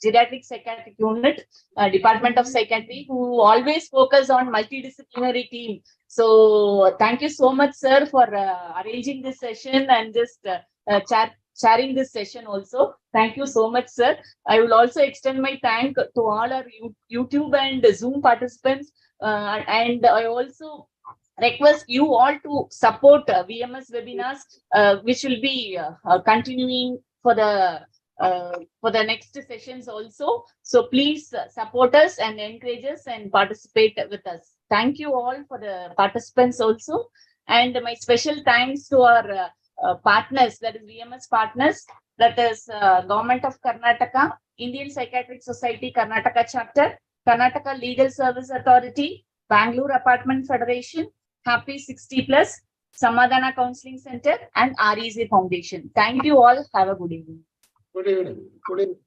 Geriatric Psychiatric Unit, Department of Psychiatry, who always focus on multidisciplinary team. So thank you so much, sir, for arranging this session and just sharing this session also. Thank you so much, sir. I will also extend my thank to all our YouTube and Zoom participants. And I also request you all to support VMS webinars, which will be continuing for the next sessions also. So please support us and encourage us and participate with us. Thank you all for the participants also. And my special thanks to our partners, that is VMS partners, that is Government of Karnataka, Indian Psychiatric Society Karnataka Chapter, Karnataka Legal Service Authority, Bangalore Apartment Federation, Happy 60+, Samadhana Counseling Center, and REZ Foundation. Thank you all. Have a good evening. Good evening. Good evening.